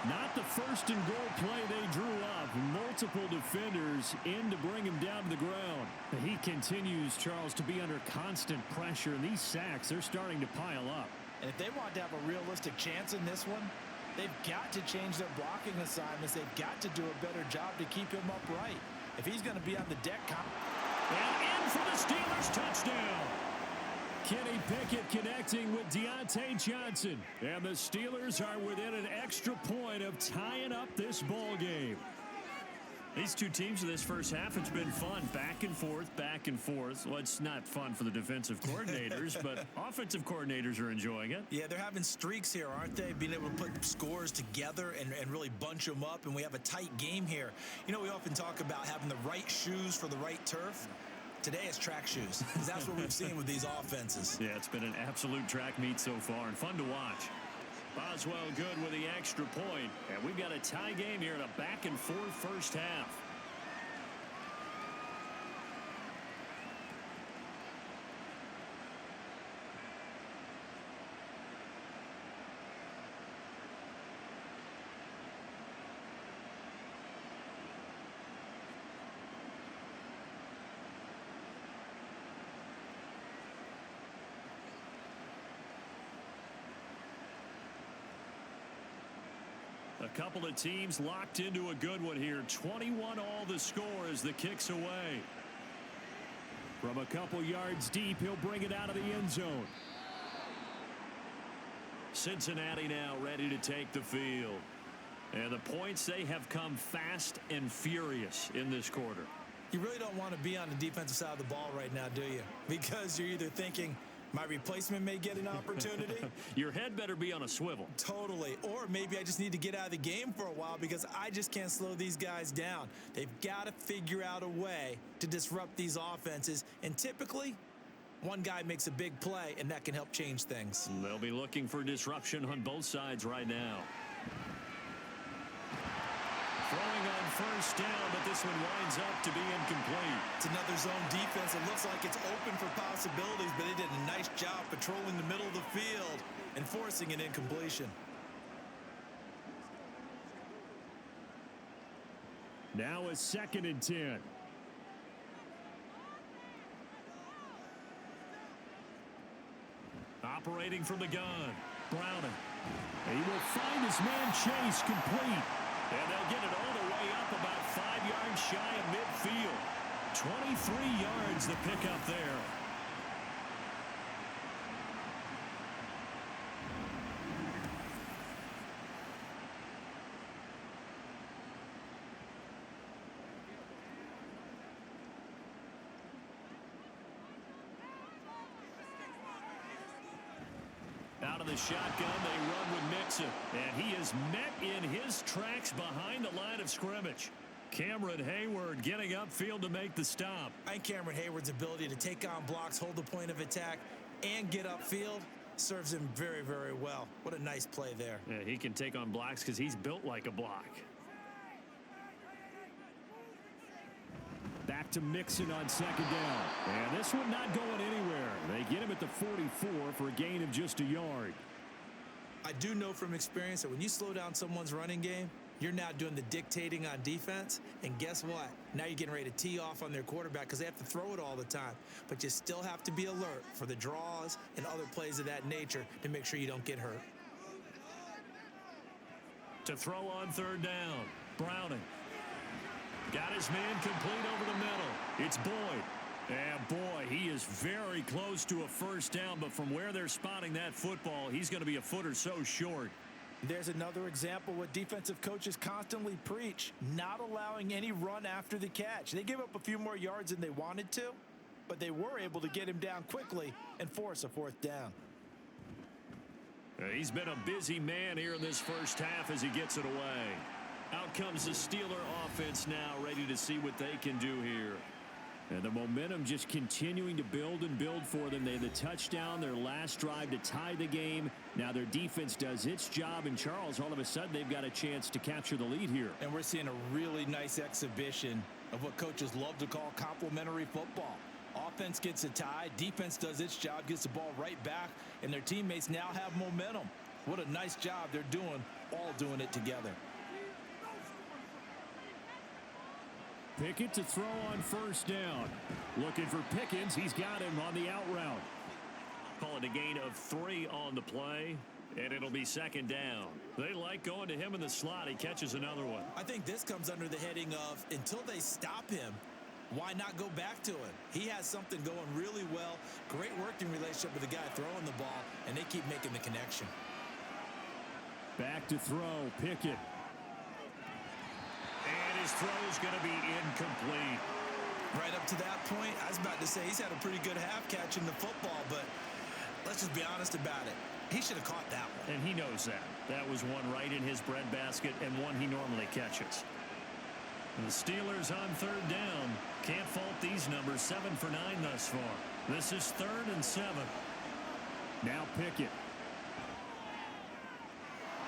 Not the 1st and goal play they drew up. Multiple defenders in to bring him down to the ground. He continues, Charles, to be under constant pressure. And these sacks, they're starting to pile up. And if they want to have a realistic chance in this one, they've got to change their blocking assignments. They've got to do a better job to keep him upright. If he's going to be on the deck. And in for the Steelers, touchdown. Kenny Pickett connecting with Deontay Johnson. And the Steelers are within an extra point of tying up this ball game. These two teams in this first half, it's been fun. Back and forth, back and forth. Well, it's not fun for the defensive coordinators, but offensive coordinators are enjoying it. Yeah, they're having streaks here, aren't they? Being able to put scores together and really bunch them up, and we have a tight game here. You know, we often talk about having the right shoes for the right turf. Today it's track shoes, because that's what we've seen with these offenses. Yeah, it's been an absolute track meet so far, and fun to watch. Boswell good with the extra point, and we've got a tie game here in a back-and-forth first half. A couple of teams locked into a good one here. 21 all the score as the kick's away. From a couple yards deep, he'll bring it out of the end zone. Cincinnati now ready to take the field. And the points, they have come fast and furious in this quarter. You really don't want to be on the defensive side of the ball right now, do you? Because you're either thinking, my replacement may get an opportunity. Your head better be on a swivel. Totally. Or maybe I just need to get out of the game for a while because I just can't slow these guys down. They've got to figure out a way to disrupt these offenses. And typically, one guy makes a big play, and that can help change things. They'll be looking for disruption on both sides right now. Throwing on first down, but this one winds up to be incomplete. It's another zone defense. It looks like it's open for possibilities, but they did a nice job patrolling the middle of the field and forcing an incompletion. Now a 2nd and 10. Operating from the gun, Browning. He will find his man Chase complete. And they'll get it all the way up about 5 yards shy of midfield. 23 yards the pickup there. Out of of the shotgun. They run with Mixon. And he is met in his tracks behind the line of scrimmage. Cameron Hayward getting upfield to make the stop. I think Cameron Hayward's ability to take on blocks, hold the point of attack, and get upfield serves him very, very well. What a nice play there. Yeah, he can take on blocks because he's built like a block. Back to Mixon on second down. And this one not going anywhere. They get him at the 44 for a gain of just a yard. I do know from experience that when you slow down someone's running game, you're now doing the dictating on defense. And guess what? Now you're getting ready to tee off on their quarterback because they have to throw it all the time. But you still have to be alert for the draws and other plays of that nature to make sure you don't get hurt. To throw on third down, Browning. Got his man complete over the middle. It's Boyd. And boy, he is very close to a first down, but from where they're spotting that football, he's going to be a foot or so short. There's another example what defensive coaches constantly preach, not allowing any run after the catch. They gave up a few more yards than they wanted to, but they were able to get him down quickly and force a fourth down. He's been a busy man here in this first half as he gets it away. Out comes the Steeler offense now, ready to see what they can do here. And the momentum just continuing to build and build for them. They had the touchdown, their last drive to tie the game. Now their defense does its job, and Charles, all of a sudden, they've got a chance to capture the lead here. And we're seeing a really nice exhibition of what coaches love to call complementary football. Offense gets a tie, defense does its job, gets the ball right back, and their teammates now have momentum. What a nice job they're doing, all doing it together. Pickett to throw on first down. Looking for Pickens. He's got him on the out route. Call it a gain of 3 on the play, and it'll be second down. They like going to him in the slot. He catches another one. I think this comes under the heading of until they stop him, why not go back to him? He has something going really well. Great working relationship with the guy throwing the ball, and they keep making the connection. Back to throw. Pickett. And his throw's going to be incomplete. Right up to that point, I was about to say he's had a pretty good half catching the football, but let's just be honest about it. He should have caught that one. And he knows that. That was one right in his breadbasket and one he normally catches. And the Steelers on third down. Can't fault these numbers. 7 for 9 thus far. This is 3rd and 7. Now Pickett.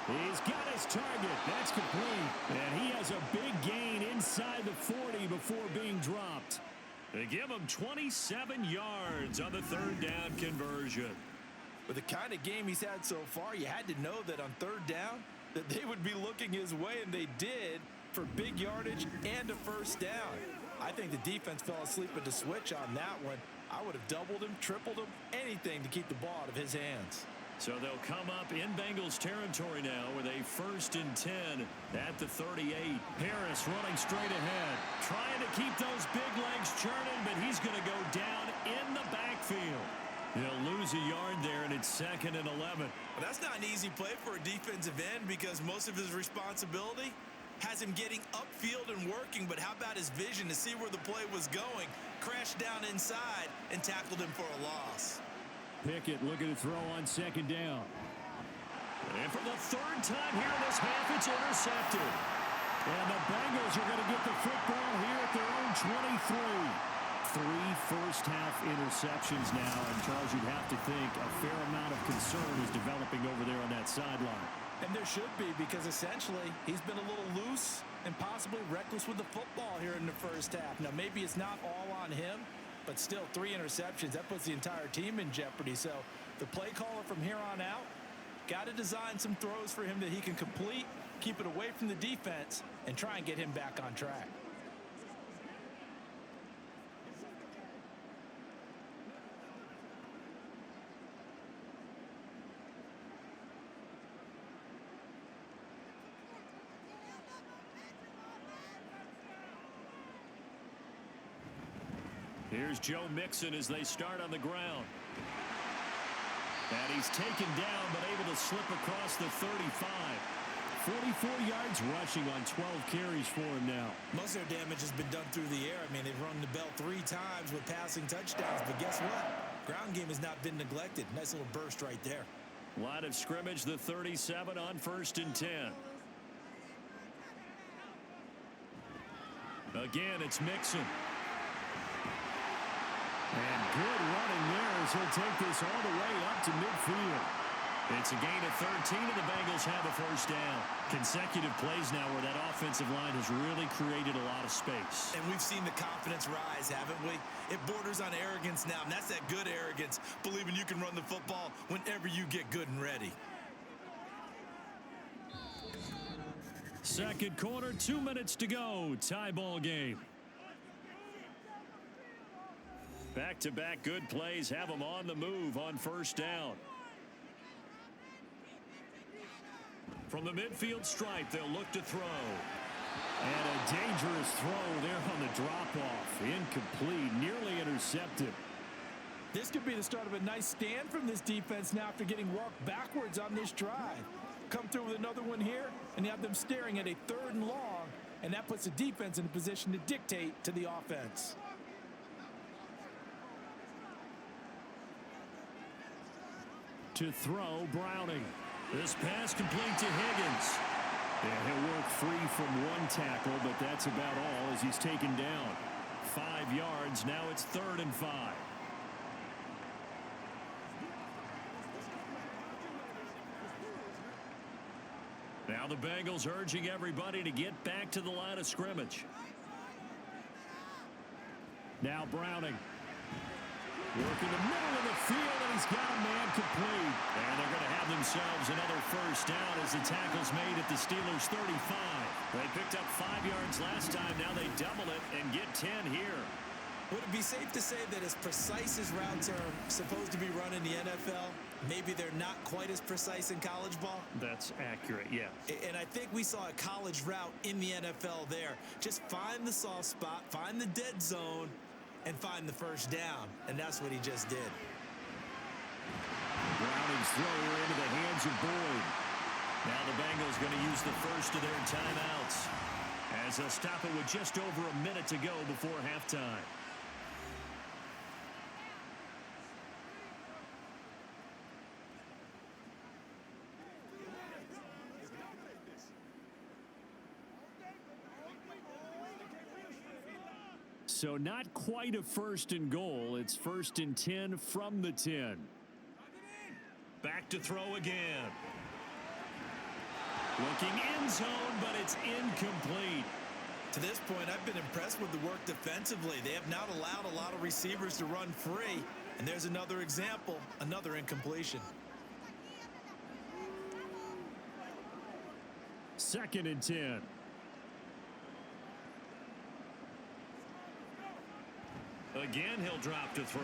He's got his target. That's complete. And he has a big gain inside the 40 before being dropped. They give him 27 yards on the third down conversion. With the kind of game he's had so far, you had to know that on third down that they would be looking his way, and they did, for big yardage and a first down. I think the defense fell asleep at the switch on that one. I would have doubled him, tripled him, anything to keep the ball out of his hands. So they'll come up in Bengals territory now with a 1st and 10 at the 38. Harris running straight ahead, trying to keep those big legs churning, but he's going to go down in the backfield. He'll lose a yard there, and it's 2nd and 11. Well, that's not an easy play for a defensive end because most of his responsibility has him getting upfield and working, but how about his vision to see where the play was going, crashed down inside, and tackled him for a loss. Pickett looking to throw on 2nd down. And for the 3rd time here in this half, it's intercepted. And the Bengals are going to get the football here at their own 23. 3 first-half interceptions now, and Charles, you'd have to think a fair amount of concern is developing over there on that sideline. And there should be, because essentially he's been a little loose and possibly reckless with the football here in the first half. Now, maybe it's not all on him, but still 3 interceptions. That puts the entire team in jeopardy. So the play caller from here on out got to design some throws for him that he can complete, keep it away from the defense, and try and get him back on track. Here's Joe Mixon as they start on the ground. And he's taken down, but able to slip across the 35. 44 yards rushing on 12 carries for him now. Most of their damage has been done through the air. I mean, they've rung the bell 3 times with passing touchdowns, but guess what? Ground game has not been neglected. Nice little burst right there. Line of scrimmage, the 37 on 1st and 10. Again, it's Mixon. And good running there as he'll take this all the way up to midfield. It's a gain of 13, and the Bengals have a first down. Consecutive plays now where that offensive line has really created a lot of space. And we've seen the confidence rise, haven't we? It borders on arrogance now, and that's that good arrogance, believing you can run the football whenever you get good and ready. Second quarter, 2 minutes to go. Tie ball game. Back-to-back good plays have them on the move on first down. From the midfield stripe, they'll look to throw. And a dangerous throw there on the drop-off. Incomplete, nearly intercepted. This could be the start of a nice stand from this defense now after getting walked backwards on this drive. Come through with another one here, and you have them staring at a 3rd and long, and that puts the defense in a position to dictate to the offense. To throw, Browning. This pass complete to Higgins. Yeah, he'll work free from one tackle, but that's about all as he's taken down. 5 yards. Now it's 3rd and 5. Now the Bengals urging everybody to get back to the line of scrimmage. Now Browning. Working the middle of the field, and he's got a man complete. And they're going to have themselves another first down as the tackle's made at the Steelers' 35. They picked up 5 yards last time. Now they double it and get 10 here. Would it be safe to say that as precise as routes are supposed to be run in the NFL, maybe they're not quite as precise in college ball? That's accurate, yeah. And I think we saw a college route in the NFL there. Just find the soft spot, find the dead zone, and find the first down. And that's what he just did. Browning's throw into the hands of Boyd. Now the Bengals going to use the first of their timeouts as they'll stop it with just over a minute to go before halftime. So not quite a 1st and goal. It's 1st and 10 from the 10. Back to throw again. Looking end zone, but it's incomplete. To this point, I've been impressed with the work defensively. They have not allowed a lot of receivers to run free. And there's another example, another incompletion. 2nd and 10. Again, he'll drop to throw.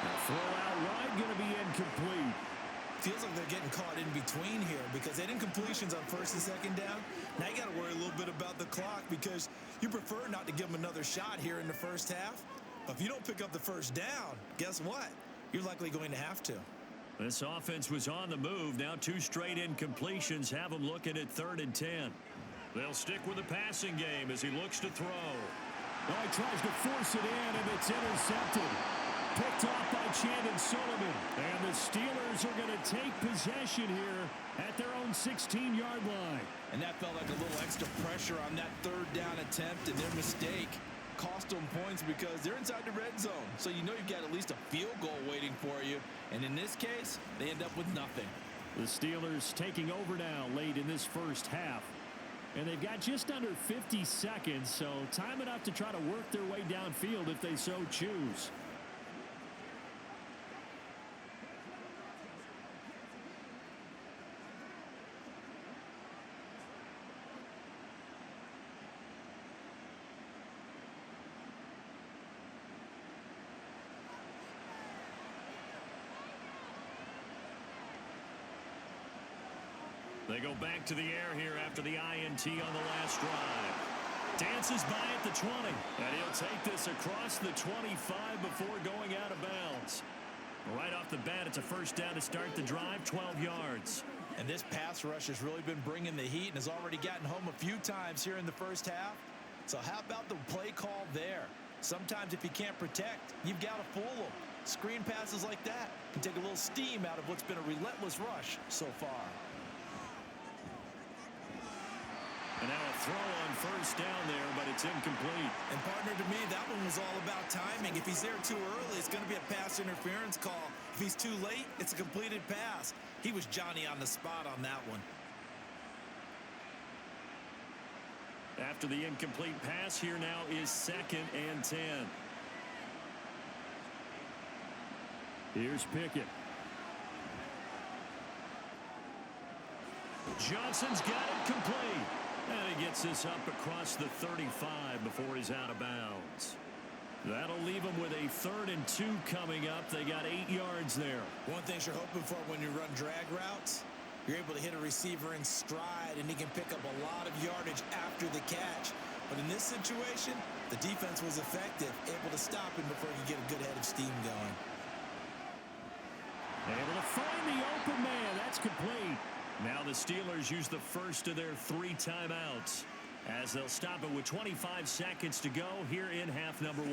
The throw out wide going to be incomplete. Feels like they're getting caught in between here because they had incompletions on 1st and 2nd down. Now you got to worry a little bit about the clock because you prefer not to give them another shot here in the first half. But if you don't pick up the first down, guess what? You're likely going to have to. This offense was on the move. Now 2 straight incompletions have them looking at 3rd and 10. They'll stick with the passing game as he looks to throw. Oh, he tries to force it in, and it's intercepted. Picked off by Chandon Sullivan. And the Steelers are going to take possession here at their own 16-yard line. And that felt like a little extra pressure on that 3rd down attempt, and their mistake cost them points because they're inside the red zone. So you know you've got at least a field goal waiting for you. And in this case, they end up with nothing. The Steelers taking over now late in this first half. And they've got just under 50 seconds, so time enough to try to work their way downfield if they so choose. They go back to the air here after the INT on the last drive. Dances by at the 20. And he'll take this across the 25 before going out of bounds. Right off the bat, it's a first down to start the drive, 12 yards. And this pass rush has really been bringing the heat and has already gotten home a few times here in the first half. So how about the play call there? Sometimes if you can't protect, you've got to fool them. Screen passes like that can take a little steam out of what's been a relentless rush so far. And now a throw on first down there, but it's incomplete. And partner, to me, that one was all about timing. If he's there too early, it's going to be a pass interference call. If he's too late, it's a completed pass. He was Johnny on the spot on that one. After the incomplete pass, here now is 2nd and 10. Here's Pickett. Johnson's got it complete. And he gets this up across the 35 before he's out of bounds. That'll leave him with a 3rd and 2 coming up. They got 8 yards there. One thing you're hoping for when you run drag routes, you're able to hit a receiver in stride, and he can pick up a lot of yardage after the catch. But in this situation, the defense was effective, able to stop him before he could get a good head of steam going. Able to find the open man. That's complete. Now the Steelers use the first of their 3 timeouts as they'll stop it with 25 seconds to go here in half number 1.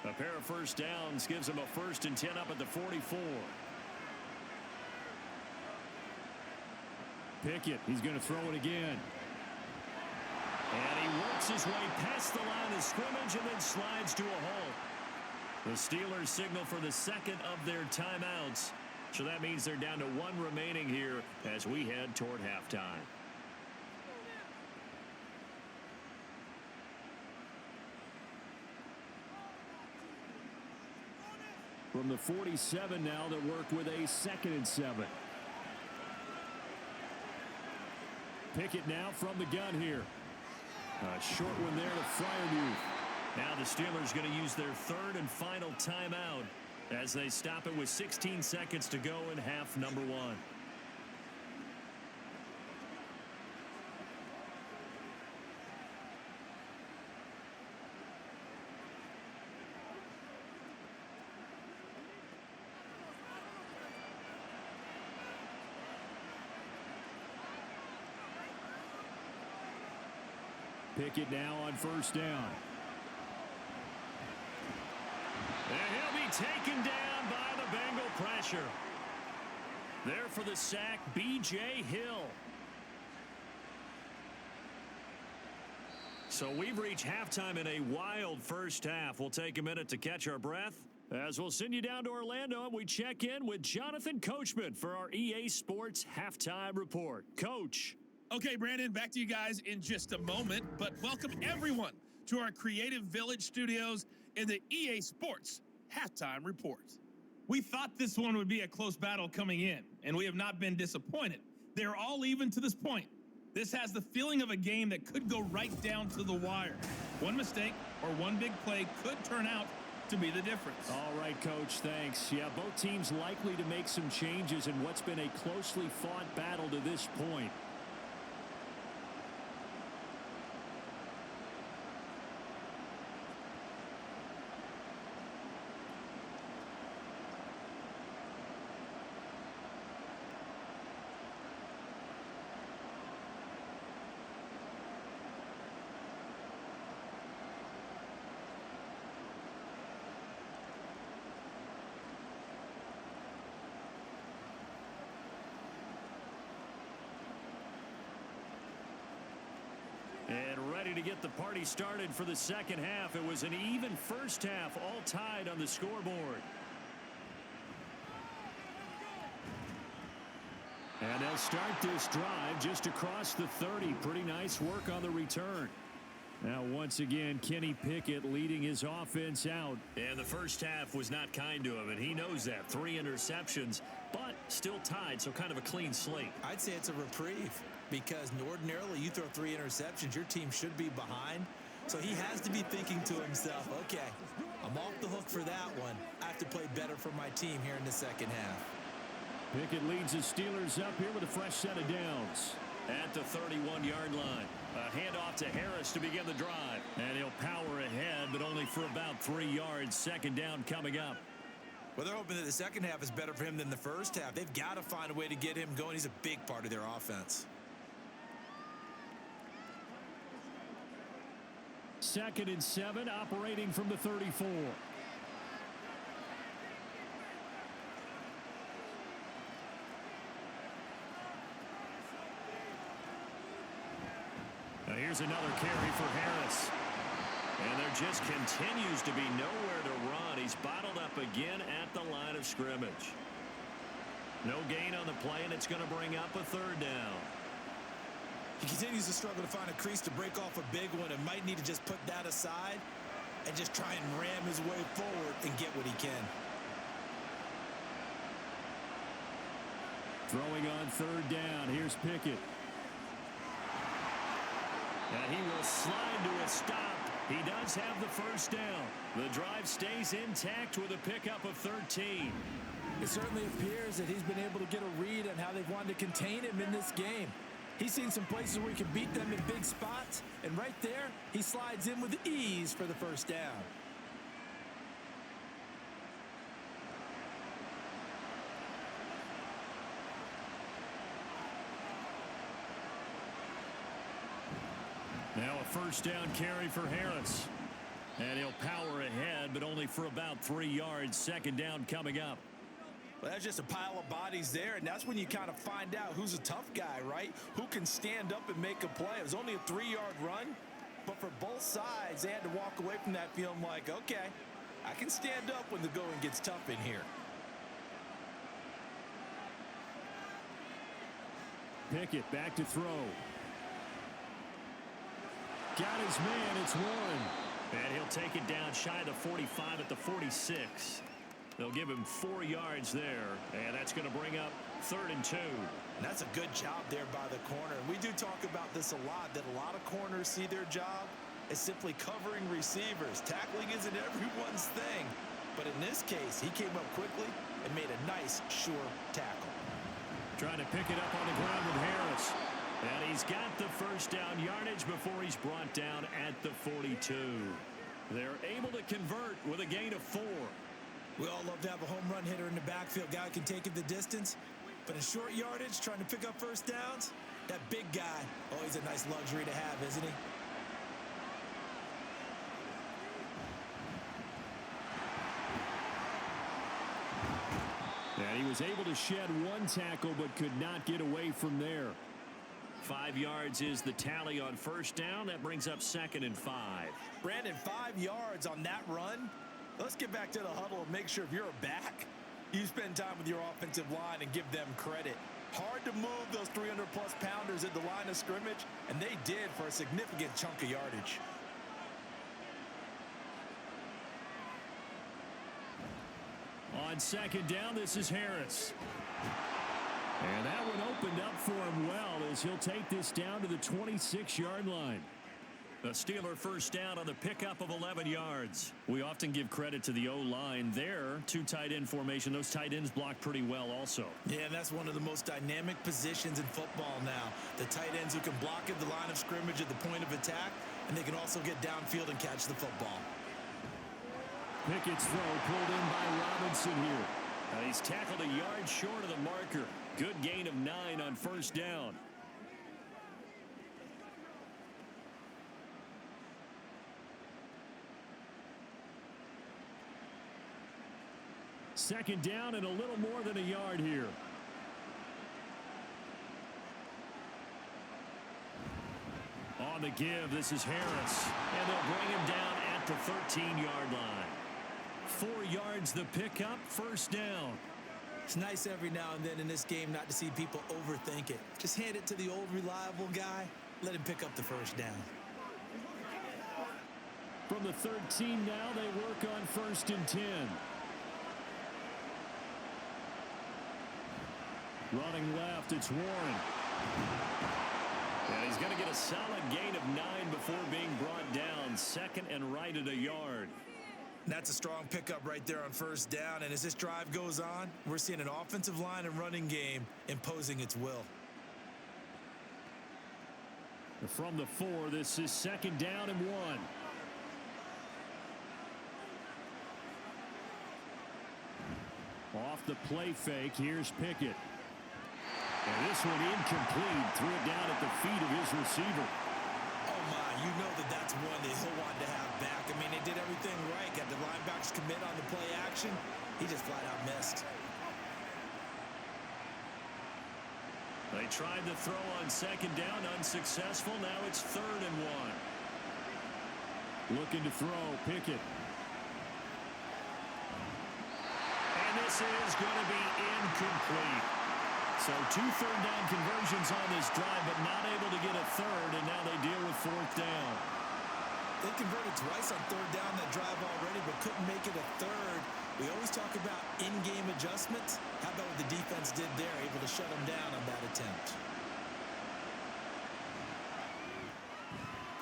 A pair of first downs gives them a 1st and 10 up at the 44. Pickett, he's going to throw it again. And he works his way past the line of scrimmage and then slides to a halt. The Steelers signal for the 2nd of their timeouts. So that means they're down to 1 remaining here as we head toward halftime. From the 47 now, they work with a 2nd and 7. Pickett now from the gun here. A short one there to Freiermuth. Now the Steelers going to use their 3rd and final timeout as they stop it with 16 seconds to go in half number 1. Pickett now on first down. And he'll be taken down by the Bengal pressure. There for the sack, B.J. Hill. So we've reached halftime in a wild first half. We'll take a minute to catch our breath as we'll send you down to Orlando and we check in with Jonathan Coachman for our EA Sports Halftime Report. Coach. Okay, Brandon, back to you guys in just a moment, but welcome everyone to our Creative Village studios in the EA Sports Halftime Report. We thought this one would be a close battle coming in, and we have not been disappointed. They're all even to this point. This has the feeling of a game that could go right down to the wire. One mistake or one big play could turn out to be the difference. All right, Coach, thanks. Yeah, both teams likely to make some changes in what's been a closely fought battle to this point. And ready to get the party started for the second half. It was an even first half, all tied on the scoreboard. And they'll start this drive just across the 30. Pretty nice work on the return. Now, once again, Kenny Pickett leading his offense out. And the first half was not kind to him, and he knows that. 3 interceptions, but still tied, so kind of a clean slate. I'd say it's a reprieve because ordinarily you throw 3 interceptions, your team should be behind. So he has to be thinking to himself, okay, I'm off the hook for that one. I have to play better for my team here in the second half. Pickett leads the Steelers up here with a fresh set of downs. At the 31-yard line. A handoff to Harris to begin the drive. And he'll power ahead, but only for about 3 yards. Second down coming up. Well, they're hoping that the second half is better for him than the first half. They've got to find a way to get him going. He's a big part of their offense. 2nd and 7, operating from the 34. Now here's another carry for Harris. And there just continues to be nowhere to run. He's bottled up again at the line of scrimmage. No gain on the play, and it's going to bring up a 3rd down. He continues to struggle to find a crease to break off a big one and might need to just put that aside and just try and ram his way forward and get what he can. Throwing on 3rd down. Here's Pickett. And he will slide to a stop. He does have the 1st down. The drive stays intact with a pickup of 13. It certainly appears that he's been able to get a read on how they've wanted to contain him in this game. He's seen some places where he can beat them in big spots, and right there, he slides in with ease for the 1st down. Now a 1st down carry for Harris. And he'll power ahead, but only for about 3 yards. 2nd down coming up. Well, that's just a pile of bodies there, and that's when you kind of find out who's a tough guy, right? Who can stand up and make a play. It was only a 3-yard run, but for both sides, they had to walk away from that feeling like, okay, I can stand up when the going gets tough in here. Pickett back to throw. Got his man, it's Warren. And he'll take it down shy of the 45 at the 46. They'll give him 4 yards there, and that's going to bring up 3rd and 2. And that's a good job there by the corner. We do talk about this a lot, that a lot of corners see their job as simply covering receivers. Tackling isn't everyone's thing. But in this case, he came up quickly and made a nice, sure tackle. Trying to pick it up on the ground with Harris. And he's got the 1st down yardage before he's brought down at the 42. They're able to convert with a gain of 4. We all love to have a home run hitter in the backfield. Guy can take it the distance. But in short yardage, trying to pick up 1st downs, that big guy, always a nice luxury to have, isn't he? And he was able to shed 1 tackle but could not get away from there. 5 yards is the tally on 1st down. That brings up 2nd and 5. Brandon, 5 yards on that run. Let's get back to the huddle and make sure if you're a back, you spend time with your offensive line and give them credit. Hard to move those 300-plus pounders at the line of scrimmage, and they did for a significant chunk of yardage. On 2nd down, this is Harris. And that one opened up for him well as he'll take this down to the 26-yard line. A Steeler 1st down on the pickup of 11 yards. We often give credit to the O-line there. 2 tight end formation. Those tight ends block pretty well also. Yeah, and that's one of the most dynamic positions in football now. The tight ends who can block at the line of scrimmage at the point of attack, and they can also get downfield and catch the football. Pickett's throw pulled in by Robinson here. He's tackled a yard short of the marker. Good gain of 9 on 1st down. Second down and a little more than a yard here. On the give, this is Harris. And they'll bring him down at the 13-yard line. 4 yards the pickup, 1st down. It's nice every now and then in this game not to see people overthink it. Just hand it to the old reliable guy. Let him pick up the 1st down. From the 13 now, they work on 1st and 10. Running left, it's Warren. And he's going to get a solid gain of 9 before being brought down. 2nd and right at a yard. That's a strong pickup right there on 1st down. And as this drive goes on, we're seeing an offensive line and running game imposing its will. From the 4, this is 2nd down and 1. Off the play fake, here's Pickett. And this one incomplete. Threw it down at the feet of his receiver. Oh, my. You know that's one that he'll want to have back. I mean, they did everything right. Got the linebackers commit on the play action. He just flat out missed. They tried to throw on second down, unsuccessful. Now it's 3rd and 1. Looking to throw, Pickett. And this is going to be incomplete. So 2 third-down conversions on this drive, but not able to get a third, and now they deal with 4th down. They converted twice on 3rd down that drive already, but couldn't make it a third. We always talk about in-game adjustments. How about what the defense did there, able to shut them down on that attempt?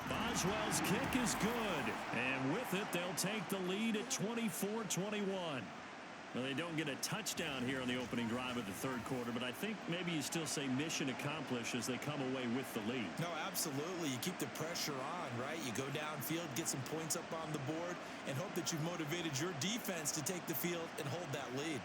Boswell's kick is good, and with it, they'll take the lead at 24-21. Well, they don't get a touchdown here on the opening drive of the 3rd quarter, but I think maybe you still say mission accomplished as they come away with the lead. No, absolutely. You keep the pressure on, right? You go downfield, get some points up on the board, and hope that you've motivated your defense to take the field and hold that lead.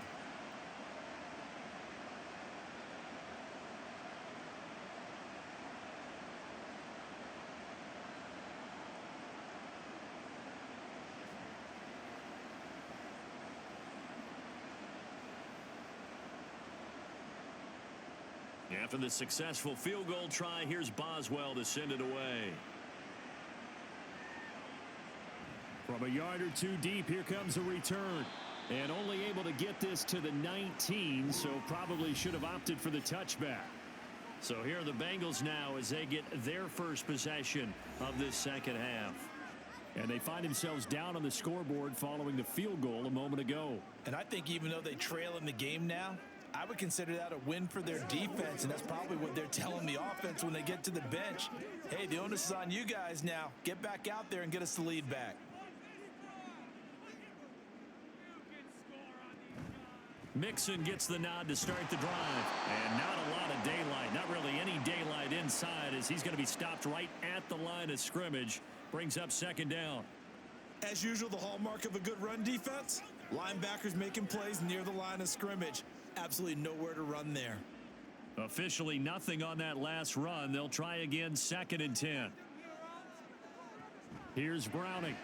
After the successful field goal try, here's Boswell to send it away. From a yard or two deep, here comes a return. And only able to get this to the 19, so probably should have opted for the touchback. So here are the Bengals now as they get their first possession of this second half. And they find themselves down on the scoreboard following the field goal a moment ago. And I think even though they trail in the game now, I would consider that a win for their defense, and that's probably what they're telling the offense when they get to the bench. Hey, the onus is on you guys now. Get back out there and get us the lead back. Mixon gets the nod to start the drive. And not a lot of daylight. Not really any daylight inside as he's going to be stopped right at the line of scrimmage. Brings up 2nd down. As usual, the hallmark of a good run defense, linebackers making plays near the line of scrimmage. Absolutely nowhere to run there. Officially nothing on that last run. They'll try again, 2nd and 10. Here's Browning.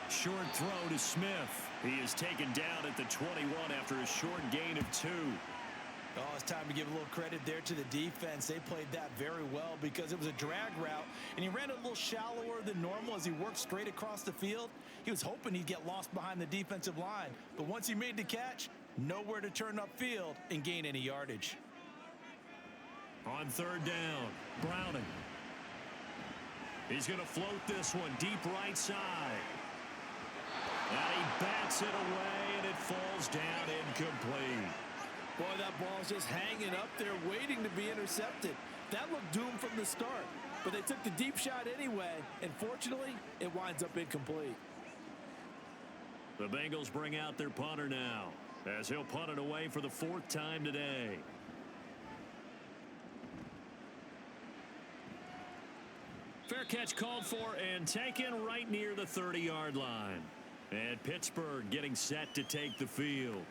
Short throw to Smith. He is taken down at the 21 after a short gain of 2. Oh, it's time to give a little credit there to the defense. They played that very well because it was a drag route, and he ran a little shallower than normal as he worked straight across the field. He was hoping he'd get lost behind the defensive line, but once he made the catch, nowhere to turn upfield and gain any yardage. On 3rd down, Browning. He's going to float this one deep right side. And he bats it away, and it falls down incomplete. Boy, that ball's just hanging up there waiting to be intercepted. That looked doomed from the start, but they took the deep shot anyway, and fortunately, it winds up incomplete. The Bengals bring out their punter now as he'll punt it away for the 4th time today. Fair catch called for and taken right near the 30-yard line. And Pittsburgh getting set to take the field.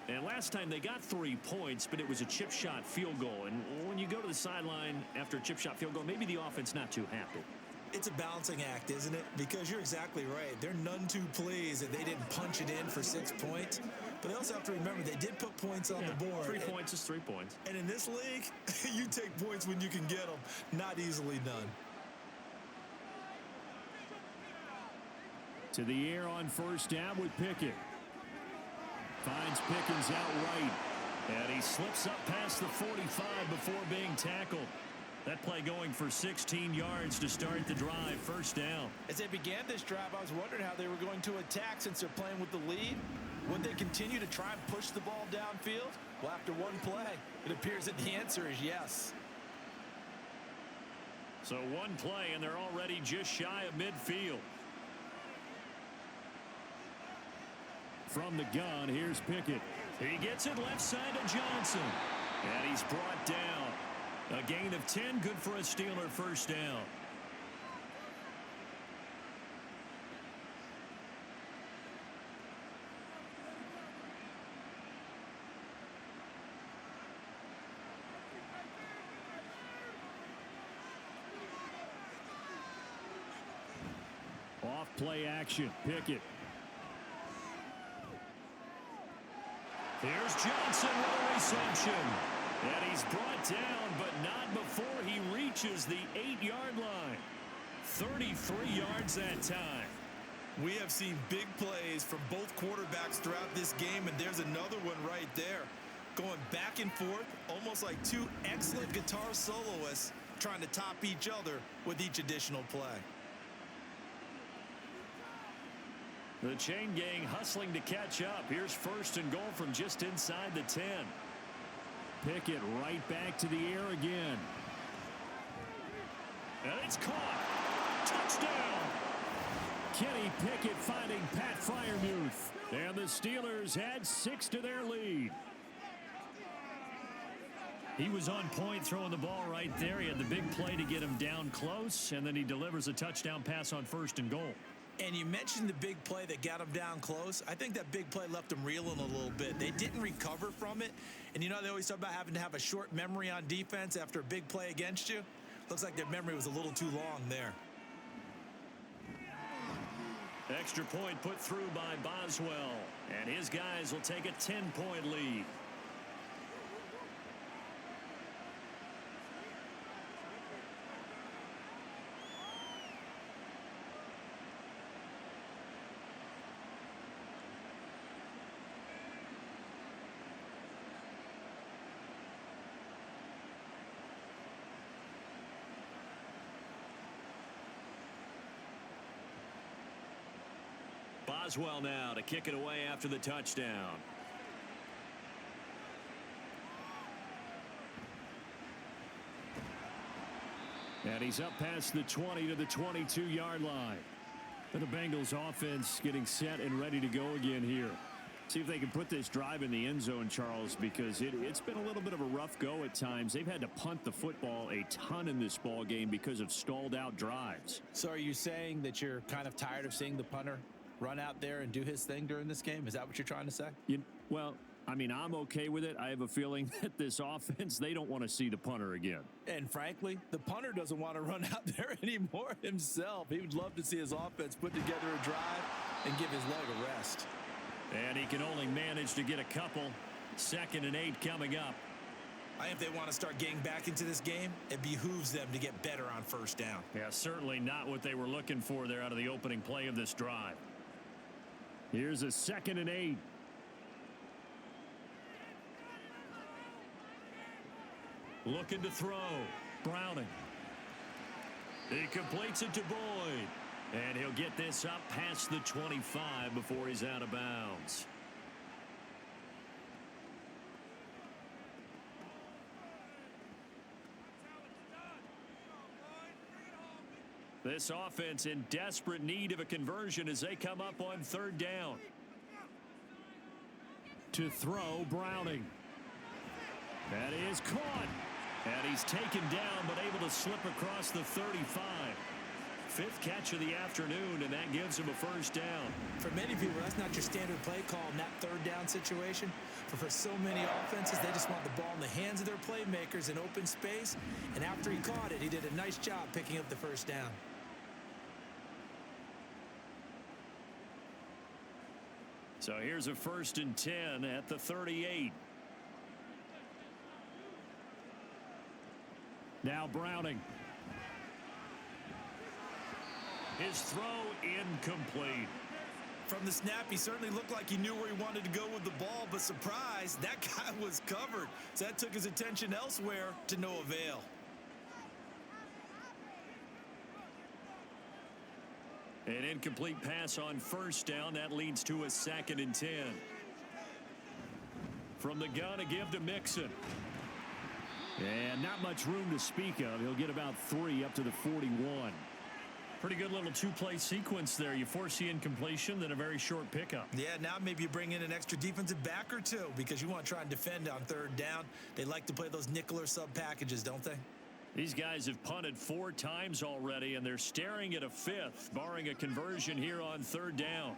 And last time they got 3 points, but it was a chip shot field goal. And when you go to the sideline after a chip shot field goal, maybe the offense not too happy. It's a balancing act, isn't it? Because you're exactly right. They're none too pleased that they didn't punch it in for 6 points. But they also have to remember they did put points on the board. 3 points is 3 points. And in this league, you take points when you can get them. Not easily done. To the air on 1st down with Pickett. Finds Pickens out right. And he slips up past the 45 before being tackled. That play going for 16 yards to start the drive. 1st down. As they began this drive, I was wondering how they were going to attack since they're playing with the lead. Would they continue to try and push the ball downfield? Well, after one play, it appears that the answer is yes. So one play, and they're already just shy of midfield. From the gun, here's Pickett. He gets it left side to Johnson. And he's brought down. A gain of 10, good for a Steeler 1st down. play action. Pickett. Here's Johnson with a reception. And he's brought down, but not before he reaches the 8-yard line. 33 yards that time. We have seen big plays from both quarterbacks throughout this game, and there's another one right there. Going back and forth, almost like two excellent guitar soloists trying to top each other with each additional play. The chain gang hustling to catch up. Here's 1st and goal from just inside the 10. Pickett right back to the air again. And it's caught. Touchdown. Kenny Pickett finding Pat Freiermuth. And the Steelers had 6 to their lead. He was on point throwing the ball right there. He had the big play to get him down close, and then he delivers a touchdown pass on 1st and goal. And you mentioned the big play that got him down close. I think that big play left him reeling a little bit. They didn't recover from it. And you know, they always talk about having to have a short memory on defense after a big play against you. Looks like their memory was a little too long there. Extra point put through by Boswell. And his guys will take a 10-point lead. Boswell now to kick it away after the touchdown. And he's up past the 20 to the 22-yard line. And the Bengals offense getting set and ready to go again here. See if they can put this drive in the end zone, Charles, because it's been a little bit of a rough go at times. They've had to punt the football a ton in this ball game because of stalled out drives. So are you saying that you're kind of tired of seeing the punter run out there and do his thing during this game? Is that what you're trying to say? Well, I mean, I'm okay with it. I have a feeling that this offense, they don't want to see the punter again. And frankly, the punter doesn't want to run out there anymore himself. He would love to see his offense put together a drive and give his leg a rest. And he can only manage to get a couple. 2nd and 8 coming up. I think if they want to start getting back into this game, it behooves them to get better on 1st down. Yeah, certainly not what they were looking for there out of the opening play of this drive. Here's a 2nd and 8. Looking to throw. Browning. He completes it to Boyd. And he'll get this up past the 25 before he's out of bounds. This offense in desperate need of a conversion as they come up on 3rd down. To throw, Browning. That is caught. And he's taken down but able to slip across the 35. 5th catch of the afternoon, and that gives him a 1st down. For many people, that's not your standard play call in that 3rd down situation. But for so many offenses, they just want the ball in the hands of their playmakers in open space. And after he caught it, he did a nice job picking up the 1st down. So here's a 1st and 10 at the 38. Now Browning. His throw incomplete. From the snap, he certainly looked like he knew where he wanted to go with the ball, but surprise, that guy was covered. So that took his attention elsewhere to no avail. An incomplete pass on 1st down. That leads to a 2nd and 10. From the gun, a give to Mixon. And not much room to speak of. He'll get about 3 up to the 41. Pretty good little 2-play sequence there. You force the incompletion, then a very short pickup. Yeah, now maybe you bring in an extra defensive back or two because you want to try and defend on 3rd down. They like to play those nickel or sub packages, don't they? These guys have punted 4 times already, and they're staring at a 5th, barring a conversion here on 3rd down.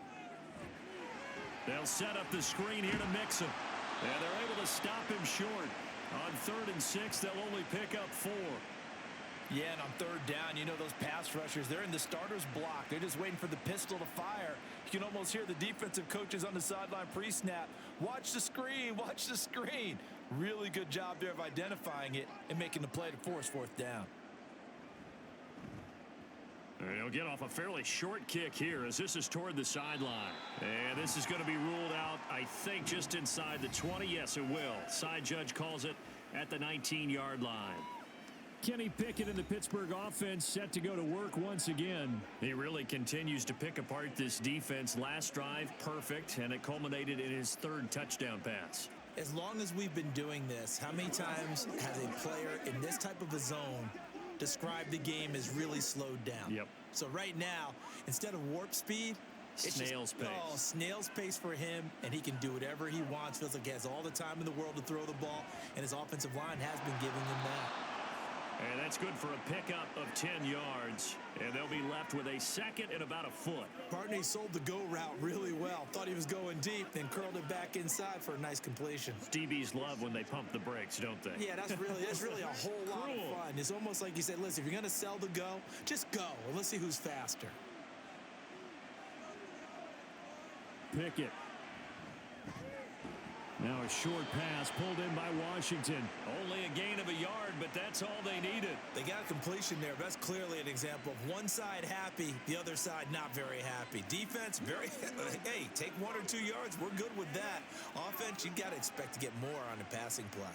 They'll set up the screen here to Mixon. And they're able to stop him short. On 3rd and 6, they'll only pick up 4. Yeah, and on third down, you know those pass rushers, they're in the starter's block. They're just waiting for the pistol to fire. You can almost hear the defensive coaches on the sideline pre-snap. Watch the screen, watch the screen. Really good job there of identifying it and making the play to force fourth down. He'll get off a fairly short kick here as this is toward the sideline. And this is going to be ruled out, I think, just inside the 20. Yes, it will. Side judge calls it at the 19-yard line. Kenny Pickett and the Pittsburgh offense set to go to work once again. He really continues to pick apart this defense. Last drive, perfect, and it culminated in his third touchdown pass. As long as we've been doing this, how many times has a player in this type of a zone described the game as really slowed down? Yep. So right now, instead of warp speed, it's snail's pace. Oh, snail's pace for him, and he can do whatever he wants. Feels like he has all the time in the world to throw the ball, and his offensive line has been giving him that. And that's good for a pickup of 10 yards. And they'll be left with a second and about a foot. Barney sold the go route really well. Thought he was going deep, then curled it back inside for a nice completion. DBs love when they pump the brakes, don't they? Yeah, that's really a whole lot of fun. It's almost like you said, listen, if you're going to sell the go, just go. And let's see who's faster. Pickett. Now a short pass pulled in by Washington. Only a gain of a yard, but that's all they needed. They got a completion there. That's clearly an example of one side happy, the other side not very happy. Defense, very, hey, take 1 or 2 yards. We're good with that. Offense, you got to expect to get more on a passing play.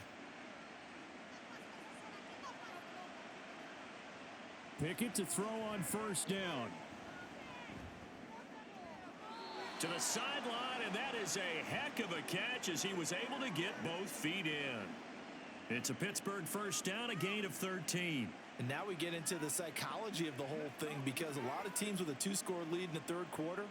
Pickett to throw on first down. To the sideline, and that is a heck of a catch as he was able to get both feet in. It's a Pittsburgh first down, a gain of 13. And now we get into the psychology of the whole thing, because a lot of teams with a 2-score lead in the third quarter,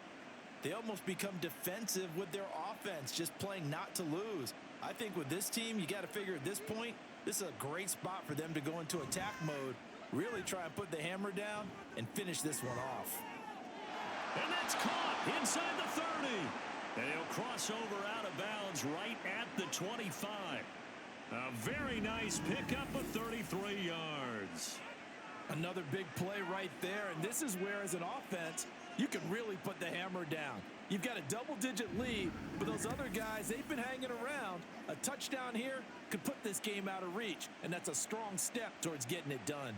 they almost become defensive with their offense, just playing not to lose. I think with this team, you got to figure at this point, this is a great spot for them to go into attack mode, really try and put the hammer down and finish this one off. And that's caught inside the 30. And he'll cross over out of bounds right at the 25. A very nice pickup of 33 yards. Another big play right there, and this is where, as an offense, you can really put the hammer down. You've got a double-digit lead, but those other guys, they've been hanging around. A touchdown here could put this game out of reach, and that's a strong step towards getting it done.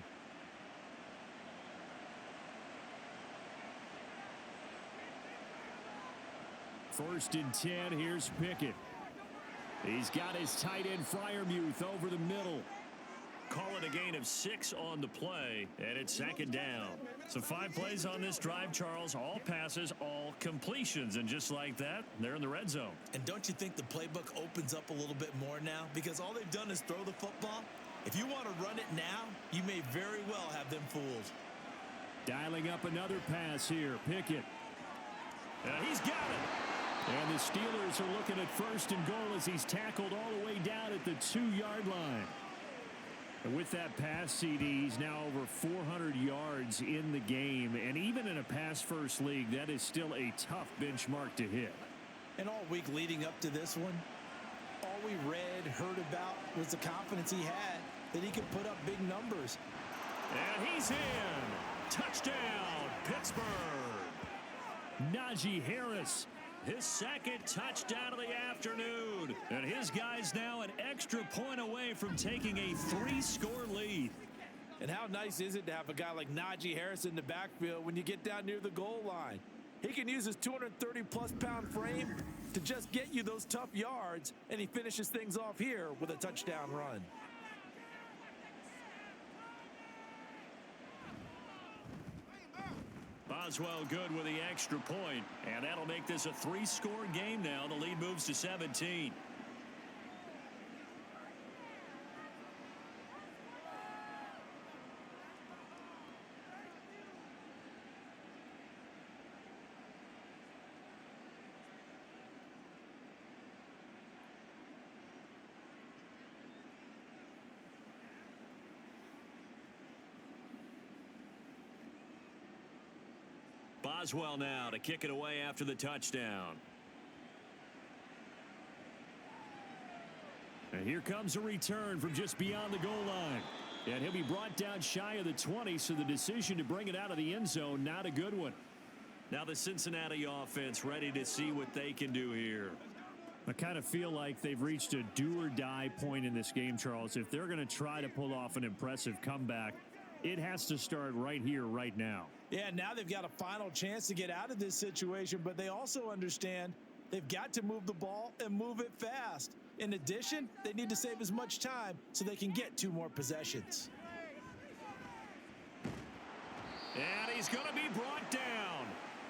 First and 10, here's Pickett. He's got his tight end Freiermuth over the middle. Call it a gain of 6 on the play, and it's second down. So 5 plays on this drive, Charles. All passes, all completions. And just like that, they're in the red zone. And don't you think the playbook opens up a little bit more now? Because all they've done is throw the football. If you want to run it now, you may very well have them fooled. Dialing up another pass here, Pickett. He's got it. And the Steelers are looking at first and goal as he's tackled all the way down at the 2-yard line. And with that pass, CD, he's now over 400 yards in the game. And even in a pass-first league, that is still a tough benchmark to hit. And all week leading up to this one, all we read, heard about was the confidence he had that he could put up big numbers. And he's in. Touchdown, Pittsburgh. Najee Harris, his second touchdown of the afternoon. And his guy's now an extra point away from taking a 3-score lead. And how nice is it to have a guy like Najee Harris in the backfield when you get down near the goal line? He can use his 230-plus pound frame to just get you those tough yards, and he finishes things off here with a touchdown run. Boswell good with the extra point, and that'll make this a 3-score game now. The lead moves to 17. Boswell now to kick it away after the touchdown. And here comes a return from just beyond the goal line. And he'll be brought down shy of the 20, so the decision to bring it out of the end zone, not a good one. Now the Cincinnati offense ready to see what they can do here. I kind of feel like they've reached a do-or-die point in this game, Charles. If they're going to try to pull off an impressive comeback, it has to start right here, right now. Yeah, now they've got a final chance to get out of this situation, but they also understand they've got to move the ball and move it fast. In addition, they need to save as much time so they can get 2 more possessions. And he's going to be brought down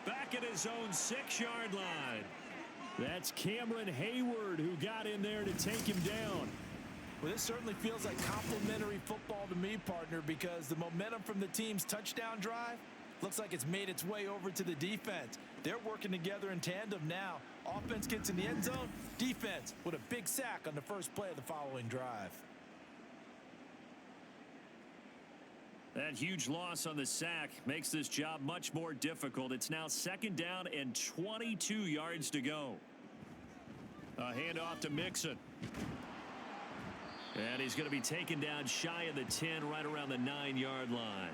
back at his own 6-yard line. That's Cameron Hayward who got in there to take him down. Well, this certainly feels like complimentary football to me, partner, because the momentum from the team's touchdown drive looks like it's made its way over to the defense. They're working together in tandem now. Offense gets in the end zone, defense with a big sack on the first play of the following drive. That huge loss on the sack makes this job much more difficult. It's now 2nd down and 22 yards to go. A handoff to Mixon. And he's going to be taken down shy of the 10, right around the 9-yard line.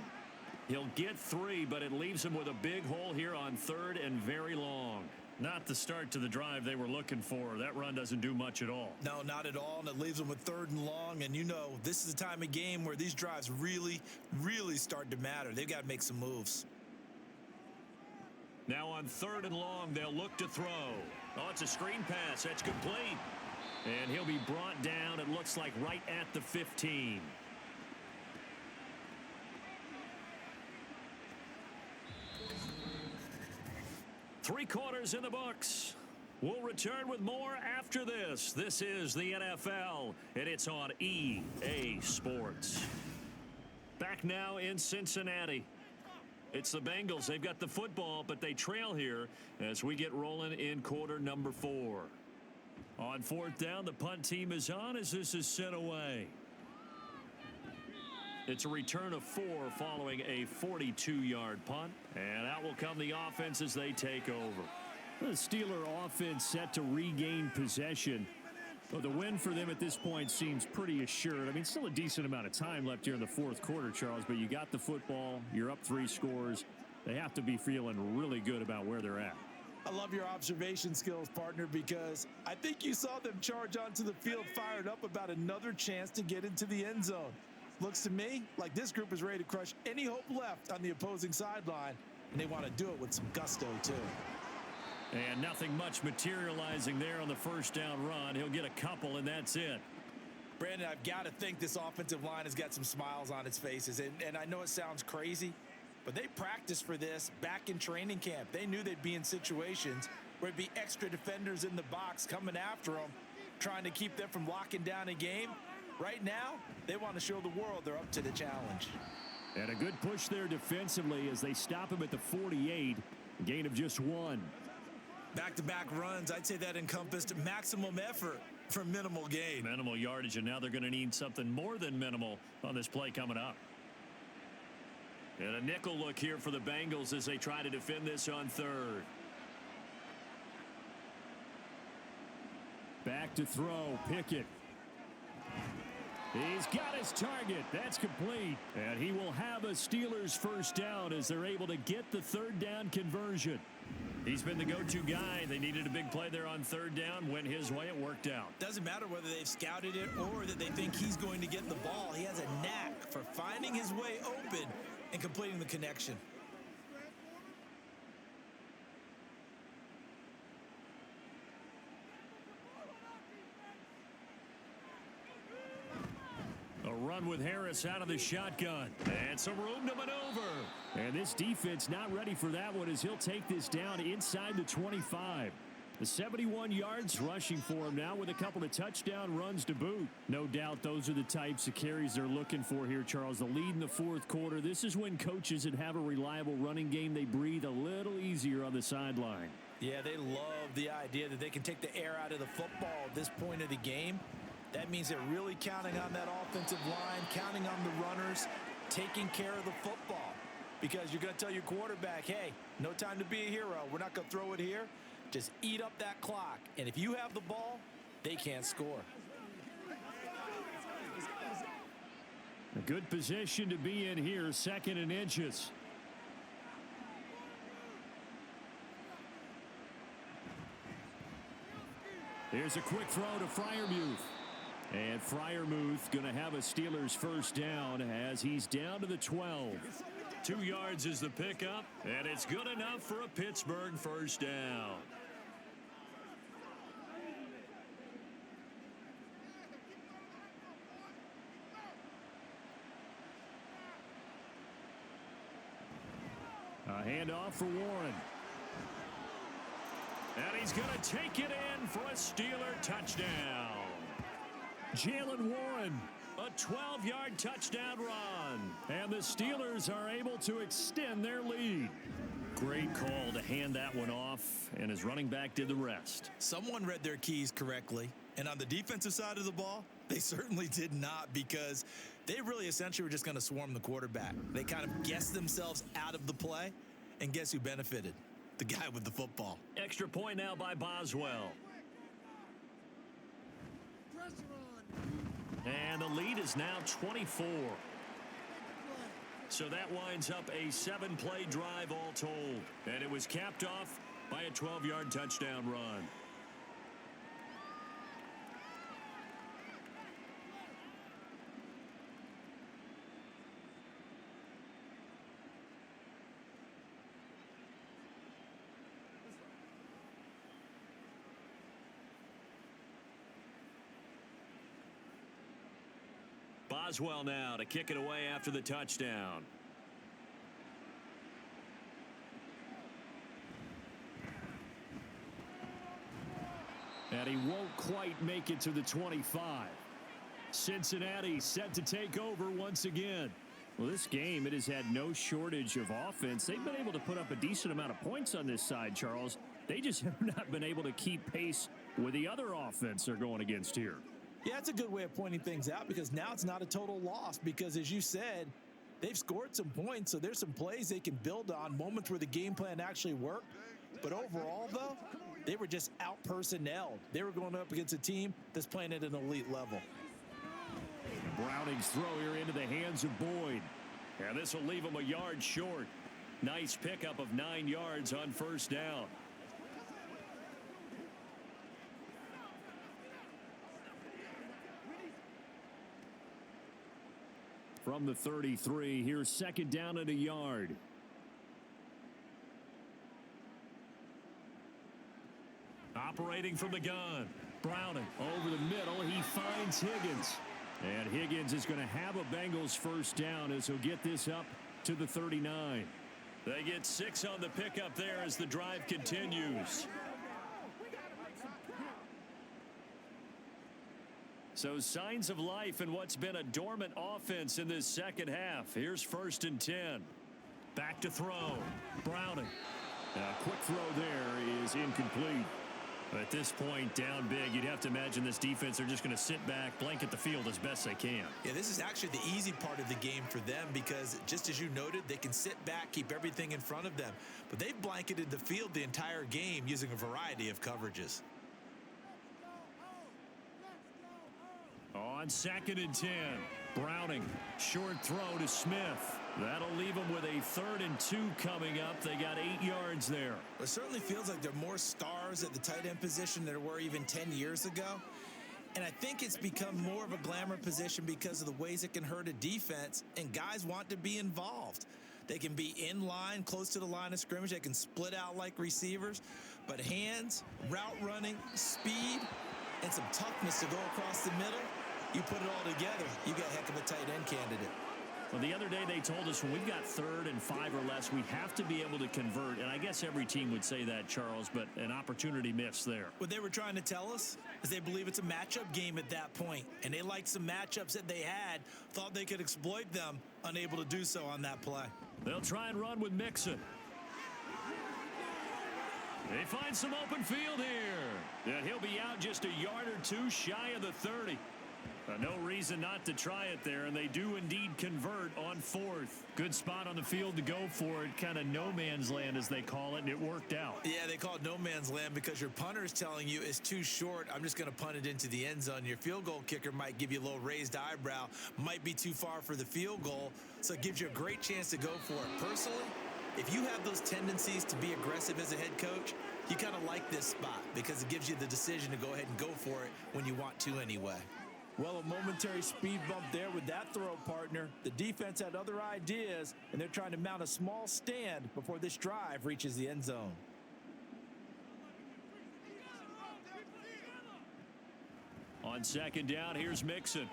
He'll get 3, but it leaves him with a big hole here on 3rd and very long. Not the start to the drive they were looking for. That run doesn't do much at all. No, not at all, and it leaves them with 3rd and long. And you know, this is the time of game where these drives really start to matter. They've got to make some moves. Now on 3rd and long, they'll look to throw. Oh, it's a screen pass. That's complete. And he'll be brought down, it looks like, right at the 15. Three quarters in the books. We'll return with more after this. This is the NFL, and it's on EA Sports. Back now in Cincinnati. It's the Bengals. They've got the football, but they trail here as we get rolling in quarter number 4. On 4th down, the punt team is on as this is sent away. It's a return of 4 following a 42-yard punt. And out will come the offense as they take over. The Steeler offense set to regain possession. Well, the win for them at this point seems pretty assured. I mean, still a decent amount of time left here in the 4th quarter, Charles, but you got the football. You're up 3 scores. They have to be feeling really good about where they're at. I love your observation skills, partner, because I think you saw them charge onto the field fired up about another chance to get into the end zone. Looks to me like this group is ready to crush any hope left on the opposing sideline, and they want to do it with some gusto, too. And nothing much materializing there on the 1st down run. He'll get a couple, and that's it. Brandon, I've got to think this offensive line has got some smiles on its faces, and I know it sounds crazy, but they practiced for this back in training camp. They knew they'd be in situations where there'd be extra defenders in the box coming after them, trying to keep them from locking down a game. Right now, they want to show the world they're up to the challenge. And a good push there defensively as they stop him at the 48. A gain of just 1. Back-to-back runs, I'd say that encompassed maximum effort for minimal gain. Minimal yardage, and now they're going to need something more than minimal on this play coming up. And a nickel look here for the Bengals as they try to defend this on 3rd. Back to throw, Pickett. He's got his target. That's complete. And he will have a Steelers 1st down as they're able to get the 3rd down conversion. He's been the go-to guy. They needed a big play there on 3rd down. Went his way. It worked out. Doesn't matter whether they've scouted it or that they think he's going to get the ball. He has a knack for finding his way open and completing the connection. A run with Harris out of the shotgun. And some room to maneuver. And this defense not ready for that one as he'll take this down inside the 25. The 71 yards rushing for him now with a couple of touchdown runs to boot. No doubt those are the types of carries they're looking for here, Charles. The lead in the 4th quarter. This is when coaches that have a reliable running game, they breathe a little easier on the sideline. Yeah, they love the idea that they can take the air out of the football at this point of the game. That means they're really counting on that offensive line, counting on the runners, taking care of the football. Because you're going to tell your quarterback, hey, no time to be a hero. We're not going to throw it here. Just eat up that clock. And if you have the ball, they can't score. A good position to be in here, 2nd and inches. Here's a quick throw to Freiermuth. And Freiermuth going to have a Steelers first down as he's down to the 12. 2 yards is the pickup, and it's good enough for a Pittsburgh first down. A handoff for Warren. And he's going to take it in for a Steeler touchdown. Jalen Warren, a 12-yard touchdown run. And the Steelers are able to extend their lead. Great call to hand that one off, and his running back did the rest. Someone read their keys correctly, and on the defensive side of the ball, they certainly did not, because they really essentially were just going to swarm the quarterback. They kind of guessed themselves out of the play, and guess who benefited? The guy with the football. Extra point now by Boswell. And the lead is now 24. So that winds up a 7-play drive all told. And it was capped off by a 12-yard touchdown run. Boswell now to kick it away after the touchdown. And he won't quite make it to the 25. Cincinnati set to take over once again. Well, this game, it has had no shortage of offense. They've been able to put up a decent amount of points on this side, Charles. They just have not been able to keep pace with the other offense they're going against here. Yeah, that's a good way of pointing things out, because now it's not a total loss, because as you said, they've scored some points, so there's some plays they can build on, moments where the game plan actually worked. But overall, though, they were just out-personnelled. They were going up against a team that's playing at an elite level. Browning's throw here into the hands of Boyd. And this will leave him a yard short. Nice pickup of 9 yards on first down. From the 33, here's 2nd down and a yard. Operating from the gun. Browning over the middle. He finds Higgins. And Higgins is going to have a Bengals first down as he'll get this up to the 39. They get 6 on the pickup there as the drive continues. So signs of life in what's been a dormant offense in this second half. Here's 1st and 10. Back to throw. Browning. A quick throw there is incomplete. At this point, down big, you'd have to imagine this defense are just going to sit back, blanket the field as best they can. Yeah, this is actually the easy part of the game for them, because just as you noted, they can sit back, keep everything in front of them. But they've blanketed the field the entire game using a variety of coverages. On 2nd and 10, Browning, short throw to Smith. That'll leave them with a 3rd and 2 coming up. They got 8 yards there. It certainly feels like there are more stars at the tight end position than there were even 10 years ago. And I think it's become more of a glamour position because of the ways it can hurt a defense, and guys want to be involved. They can be in line, close to the line of scrimmage. They can split out like receivers. But hands, route running, speed, and some toughness to go across the middle, you put it all together, you got a heck of a tight end candidate. Well, the other day they told us when we've got 3rd and 5 or less, we have to be able to convert. And I guess every team would say that, Charles, but an opportunity missed there. What they were trying to tell us is they believe it's a matchup game at that point. And they liked some matchups that they had, thought they could exploit them, unable to do so on that play. They'll try and run with Mixon. They find some open field here. And he'll be out just a yard or 2 shy of the 30. No reason not to try it there, and they do indeed convert on 4th. Good spot on the field to go for it, kind of no man's land as they call it, and it worked out. Yeah, they call it no man's land because your punter is telling you it's too short. I'm just going to punt it into the end zone. Your field goal kicker might give you a little raised eyebrow, might be too far for the field goal, so it gives you a great chance to go for it. Personally, if you have those tendencies to be aggressive as a head coach, you kind of like this spot because it gives you the decision to go ahead and go for it when you want to anyway. Well, a momentary speed bump there with that throw, partner. The defense had other ideas, and they're trying to mount a small stand before this drive reaches the end zone. On 2nd down, here's Mixon.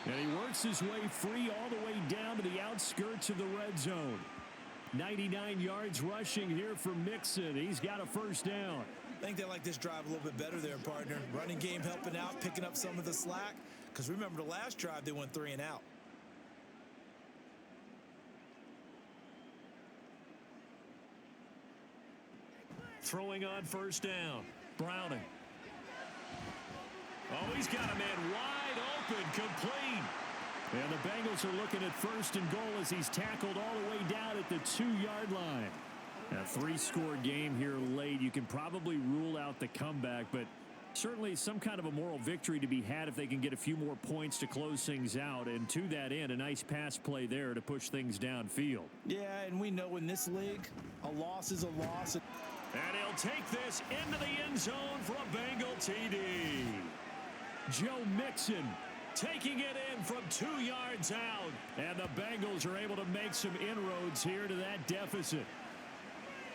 And he works his way free all the way down to the outskirts of the red zone. 99 yards rushing here for Mixon. He's got a 1st down. I think they like this drive a little bit better there, partner. Running game helping out, picking up some of the slack. Because remember, the last drive, they went 3 and out. Throwing on 1st down. Browning. Oh, he's got a man wide open, complete. And the Bengals are looking at 1st and goal as he's tackled all the way down at the 2-yard line. A 3-score game here late. You can probably rule out the comeback, but certainly some kind of a moral victory to be had if they can get a few more points to close things out. And to that end, a nice pass play there to push things downfield. Yeah, and we know in this league, a loss is a loss. And he'll take this into the end zone for a Bengal TD. Joe Mixon taking it in from 2 yards out. And the Bengals are able to make some inroads here to that deficit.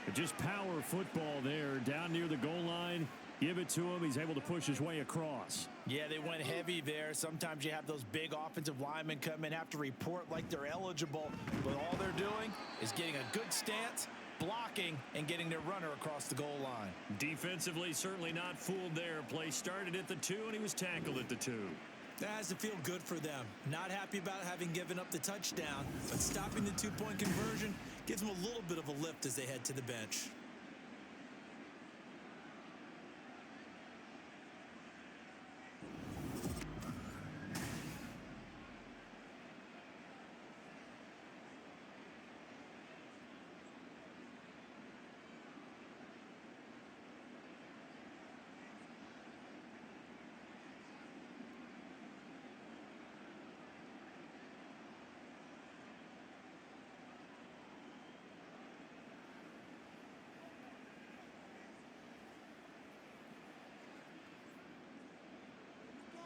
But just power football there down near the goal line. Give it to him. He's able to push his way across. Yeah, they went heavy there. Sometimes you have those big offensive linemen come in, have to report like they're eligible. But all they're doing is getting a good stance, blocking, and getting their runner across the goal line. Defensively, certainly not fooled there. Play started at the 2, and he was tackled at the 2. That has to feel good for them. Not happy about having given up the touchdown, but stopping the 2-point conversion gives them a little bit of a lift as they head to the bench.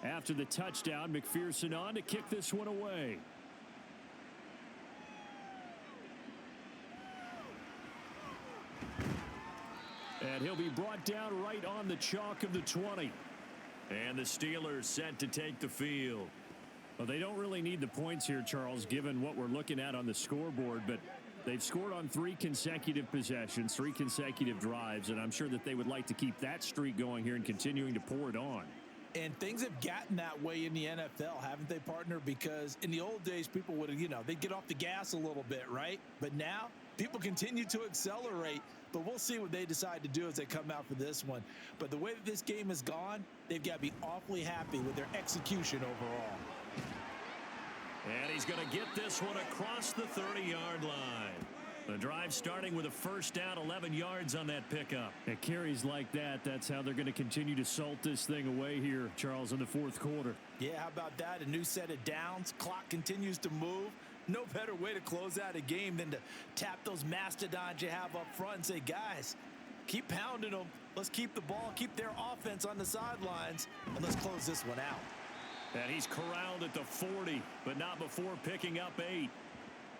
After the touchdown, McPherson on to kick this one away. And he'll be brought down right on the chalk of the 20. And the Steelers set to take the field. Well, they don't really need the points here, Charles, given what we're looking at on the scoreboard, but they've scored on 3 consecutive possessions, 3 consecutive drives, and I'm sure that they would like to keep that streak going here and continuing to pour it on. And things have gotten that way in the NFL, haven't they, partner? Because in the old days, people would, they'd get off the gas a little bit, right? But now, people continue to accelerate. But we'll see what they decide to do as they come out for this one. But the way that this game has gone, they've got to be awfully happy with their execution overall. And he's going to get this one across the 30-yard line. The drive starting with a 1st down, 11 yards on that pickup. At carries like that, that's how they're going to continue to salt this thing away here, Charles, in the 4th quarter. Yeah, how about that? A new set of downs. Clock continues to move. No better way to close out a game than to tap those mastodons you have up front and say, guys, keep pounding them. Let's keep the ball, keep their offense on the sidelines, and let's close this one out. And he's corralled at the 40, but not before picking up 8.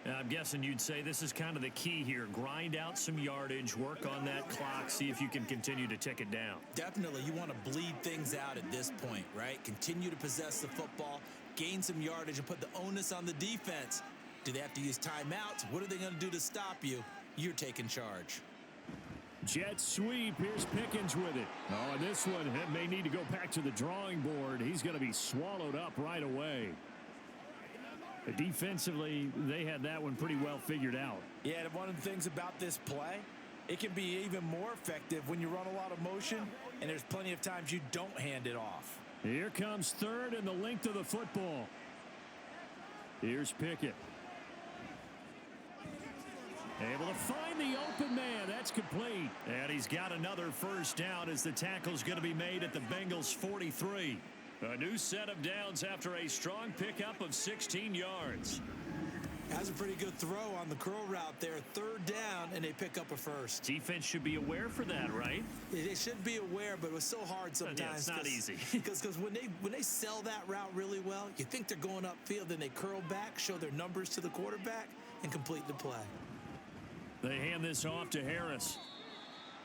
I'm guessing you'd say this is kind of the key here. Grind out some yardage, work on that clock, see if you can continue to tick it down. Definitely. You want to bleed things out at this point, right? Continue to possess the football, gain some yardage, and put the onus on the defense. Do they have to use timeouts? What are they going to do to stop you? You're taking charge. Jet sweep. Here's Pickens with it. Oh, and this one may need to go back to the drawing board. He's going to be swallowed up right away. Defensively, they had that one pretty well figured out. Yeah, and one of the things about this play, it can be even more effective when you run a lot of motion, and there's plenty of times you don't hand it off. Here comes third and the length of the football. Here's Pickett. Able to find the open man. That's complete. And he's got another first down as the tackle's going to be made at the Bengals' 43. A new set of downs after a strong pickup of 16 yards. Has a pretty good throw on the curl route there. Third down, and they pick up a first. Defense should be aware for that, right? They should be aware, but it was so hard sometimes. Yeah, it's not easy. Because when they sell that route really well, you think they're going upfield, then they curl back, show their numbers to the quarterback, and complete the play. They hand this off to Harris.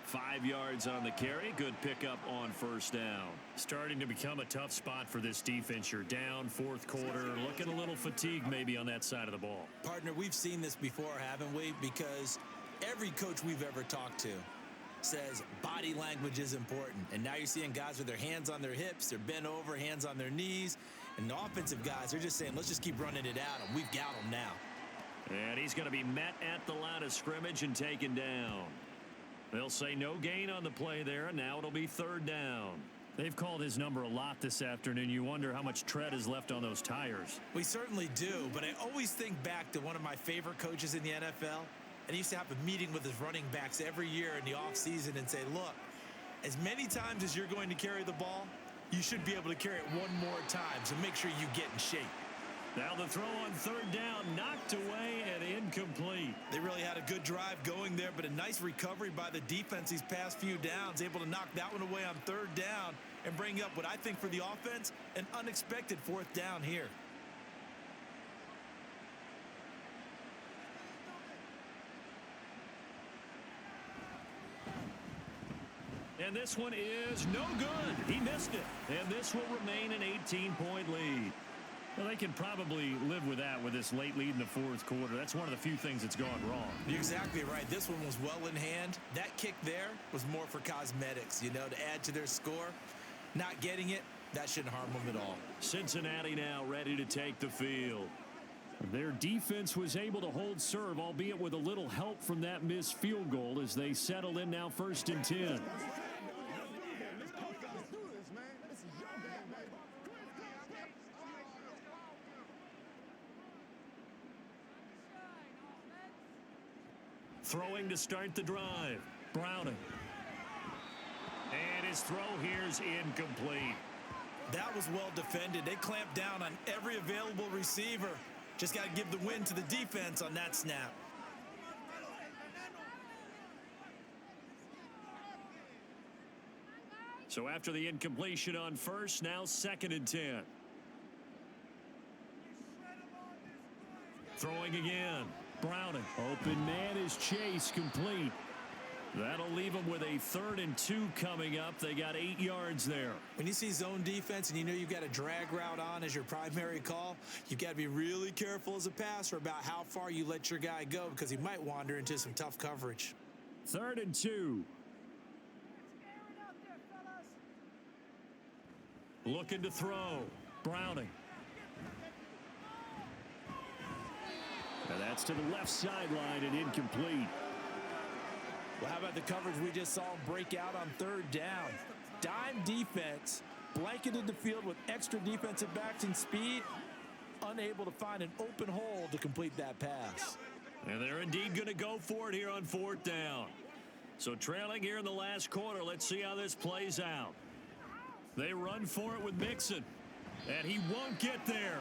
5 yards on the carry. Good pickup on first down. Starting to become a tough spot for this defense. You're down fourth quarter. Looking a little fatigued maybe on that side of the ball. Partner, we've seen this before, haven't we? Because every coach we've ever talked to says body language is important. And now you're seeing guys with their hands on their hips, they're bent over, hands on their knees. And the offensive guys, they're just saying, let's just keep running it at them. We've got them now. And he's going to be met at the line of scrimmage and taken down. They'll say no gain on the play there, and now it'll be third down. They've called his number a lot this afternoon. You wonder how much tread is left on those tires. We certainly do, but I always think back to one of my favorite coaches in the NFL. And he used to have a meeting with his running backs every year in the offseason and say, look, as many times as you're going to carry the ball, you should be able to carry it one more time, so make sure you get in shape. Now the throw on third down, knocked away and incomplete. They really had a good drive going there, but a nice recovery by the defense these past few downs, able to knock that one away on third down and bring up what I think for the offense, an unexpected fourth down here. And this one is no good. He missed it. And this will remain an 18-point lead. Well, they can probably live with that with this late lead in the fourth quarter. That's one of the few things that's gone wrong. You're exactly right. This one was well in hand. That kick there was more for cosmetics, to add to their score. Not getting it, that shouldn't harm them at all. Cincinnati now ready to take the field. Their defense was able to hold serve, albeit with a little help from that missed field goal as they settle in now 1st and 10. Throwing to start the drive. Browning. And his throw here's incomplete. That was well defended. They clamped down on every available receiver. Just got to give the win to the defense on that snap. So after the incompletion on first, now 2nd and 10. Throwing again. Browning. Open man is Chase, complete. That'll leave them with a 3rd and 2 coming up. They got 8 yards there. When you see zone defense and you know you've got a drag route on as your primary call, you've got to be really careful as a passer about how far you let your guy go because he might wander into some tough coverage. 3rd and 2. Looking to throw. Browning. And that's to the left sideline and incomplete. Well, how about the coverage we just saw him break out on 3rd down? Dime defense, blanketed the field with extra defensive backs and speed, unable to find an open hole to complete that pass. And they're indeed going to go for it here on 4th down. So trailing here in the last quarter, let's see how this plays out. They run for it with Mixon, and he won't get there.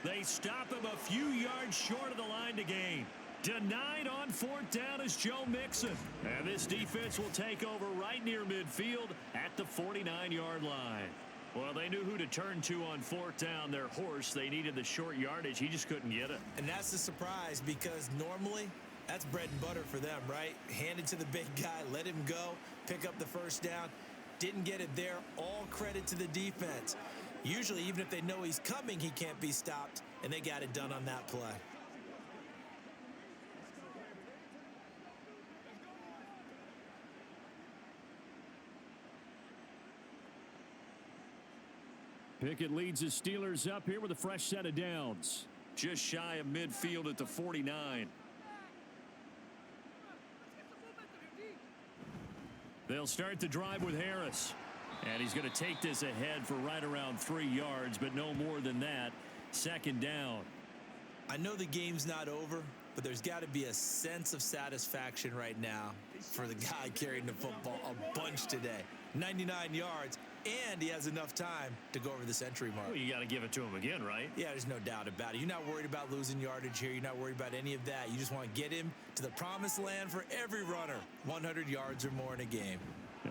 They stop him a few yards short of the line to gain. Denied on 4th down is Joe Mixon. And this defense will take over right near midfield at the 49-yard line. Well, they knew who to turn to on 4th down. Their horse, they needed the short yardage. He just couldn't get it. And that's the surprise because normally that's bread and butter for them, right? Hand it to the big guy, let him go, pick up the 1st down. Didn't get it there. All credit to the defense. Usually, even if they know he's coming, he can't be stopped, and they got it done on that play. Pickett leads the Steelers up here with a fresh set of downs. Just shy of midfield at the 49. They'll start the drive with Harris. And he's going to take this ahead for right around 3 yards, but no more than that. Second down. I know the game's not over, but there's got to be a sense of satisfaction right now for the guy carrying the football a bunch today. 99 yards, and he has enough time to go over the century mark. Well, you got to give it to him again, right? Yeah, there's no doubt about it. You're not worried about losing yardage here. You're not worried about any of that. You just want to get him to the promised land for every runner. 100 yards or more in a game.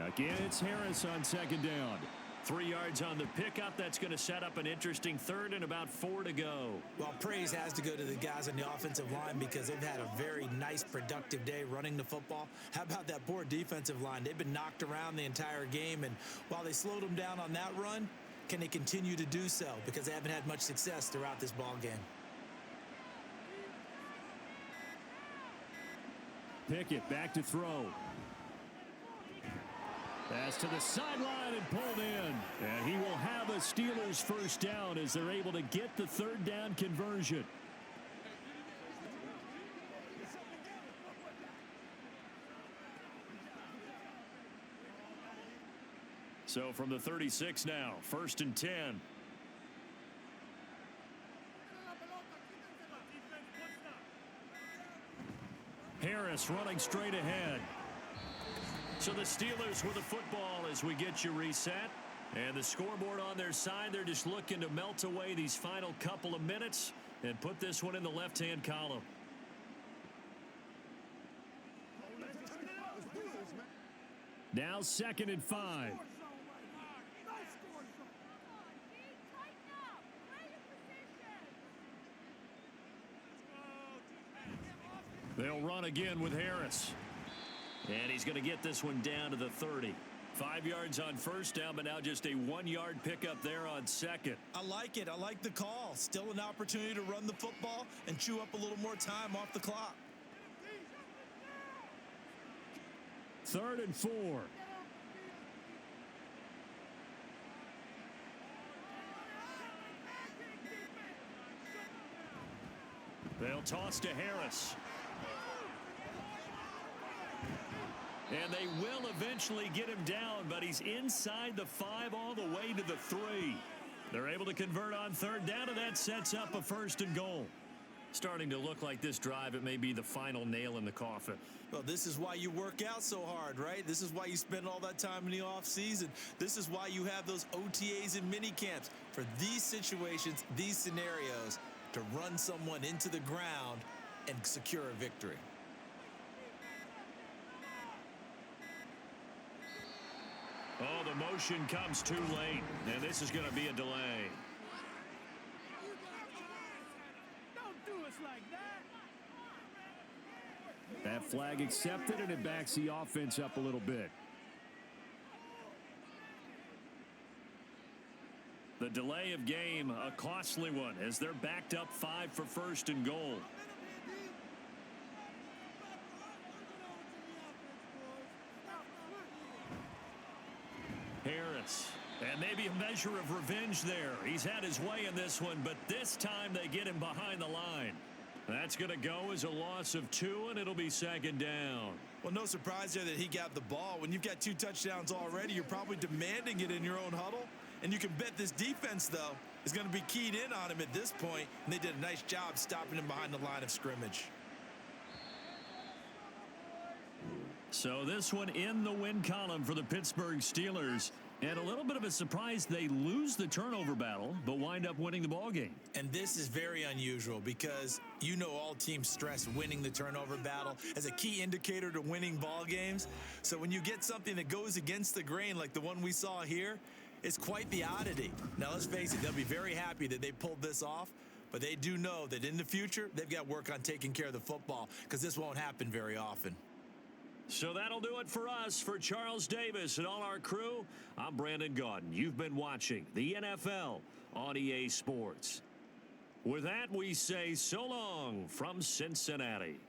Again, it's Harris on second down. 3 yards on the pickup. That's going to set up an interesting third and about 4 to go. Well, praise has to go to the guys on the offensive line because they've had a very nice, productive day running the football. How about that poor defensive line? They've been knocked around the entire game, and while they slowed them down on that run, can they continue to do so? Because they haven't had much success throughout this ball game. Pickett back to throw. Pass to the sideline and pulled in. And he will have a Steelers first down as they're able to get the third down conversion. So from the 36 now, 1st and 10. Harris running straight ahead. So the Steelers with the football as we get you reset. And the scoreboard on their side, they're just looking to melt away these final couple of minutes and put this one in the left-hand column. Now 2nd and 5. They'll run again with Harris. And he's going to get this one down to the 30. 5 yards on first down, but now just a 1-yard pickup there on second. I like it. I like the call. Still an opportunity to run the football and chew up a little more time off the clock. 3rd and 4. They'll toss to Harris. And they will eventually get him down, but he's inside the 5 all the way to the 3. They're able to convert on third down, and that sets up a 1st and goal. Starting to look like this drive, it may be the final nail in the coffin. Well, this is why you work out so hard, right? This is why you spend all that time in the offseason. This is why you have those OTAs and mini camps for these situations, these scenarios, to run someone into the ground and secure a victory. Oh, the motion comes too late, and this is going to be a delay. Don't do us like that. That flag accepted, and it backs the offense up a little bit. The delay of game, a costly one, as they're backed up 5 for 1st and goal. Harris. And maybe a measure of revenge there. He's had his way in this one, but this time they get him behind the line. That's going to go as a loss of 2, and it'll be 2nd down. Well, no surprise there that he got the ball. When you've got 2 touchdowns already, you're probably demanding it in your own huddle. And you can bet this defense, though, is going to be keyed in on him at this point, and they did a nice job stopping him behind the line of scrimmage. So this one in the win column for the Pittsburgh Steelers. And a little bit of a surprise, they lose the turnover battle, but wind up winning the ball game. And this is very unusual because you know all teams stress winning the turnover battle as a key indicator to winning ball games. So when you get something that goes against the grain like the one we saw here, it's quite the oddity. Now, let's face it, they'll be very happy that they pulled this off, but they do know that in the future, they've got work on taking care of the football because this won't happen very often. So that'll do it for us. For Charles Davis and all our crew, I'm Brandon Gaudin. You've been watching the NFL on EA Sports. With that, we say so long from Cincinnati.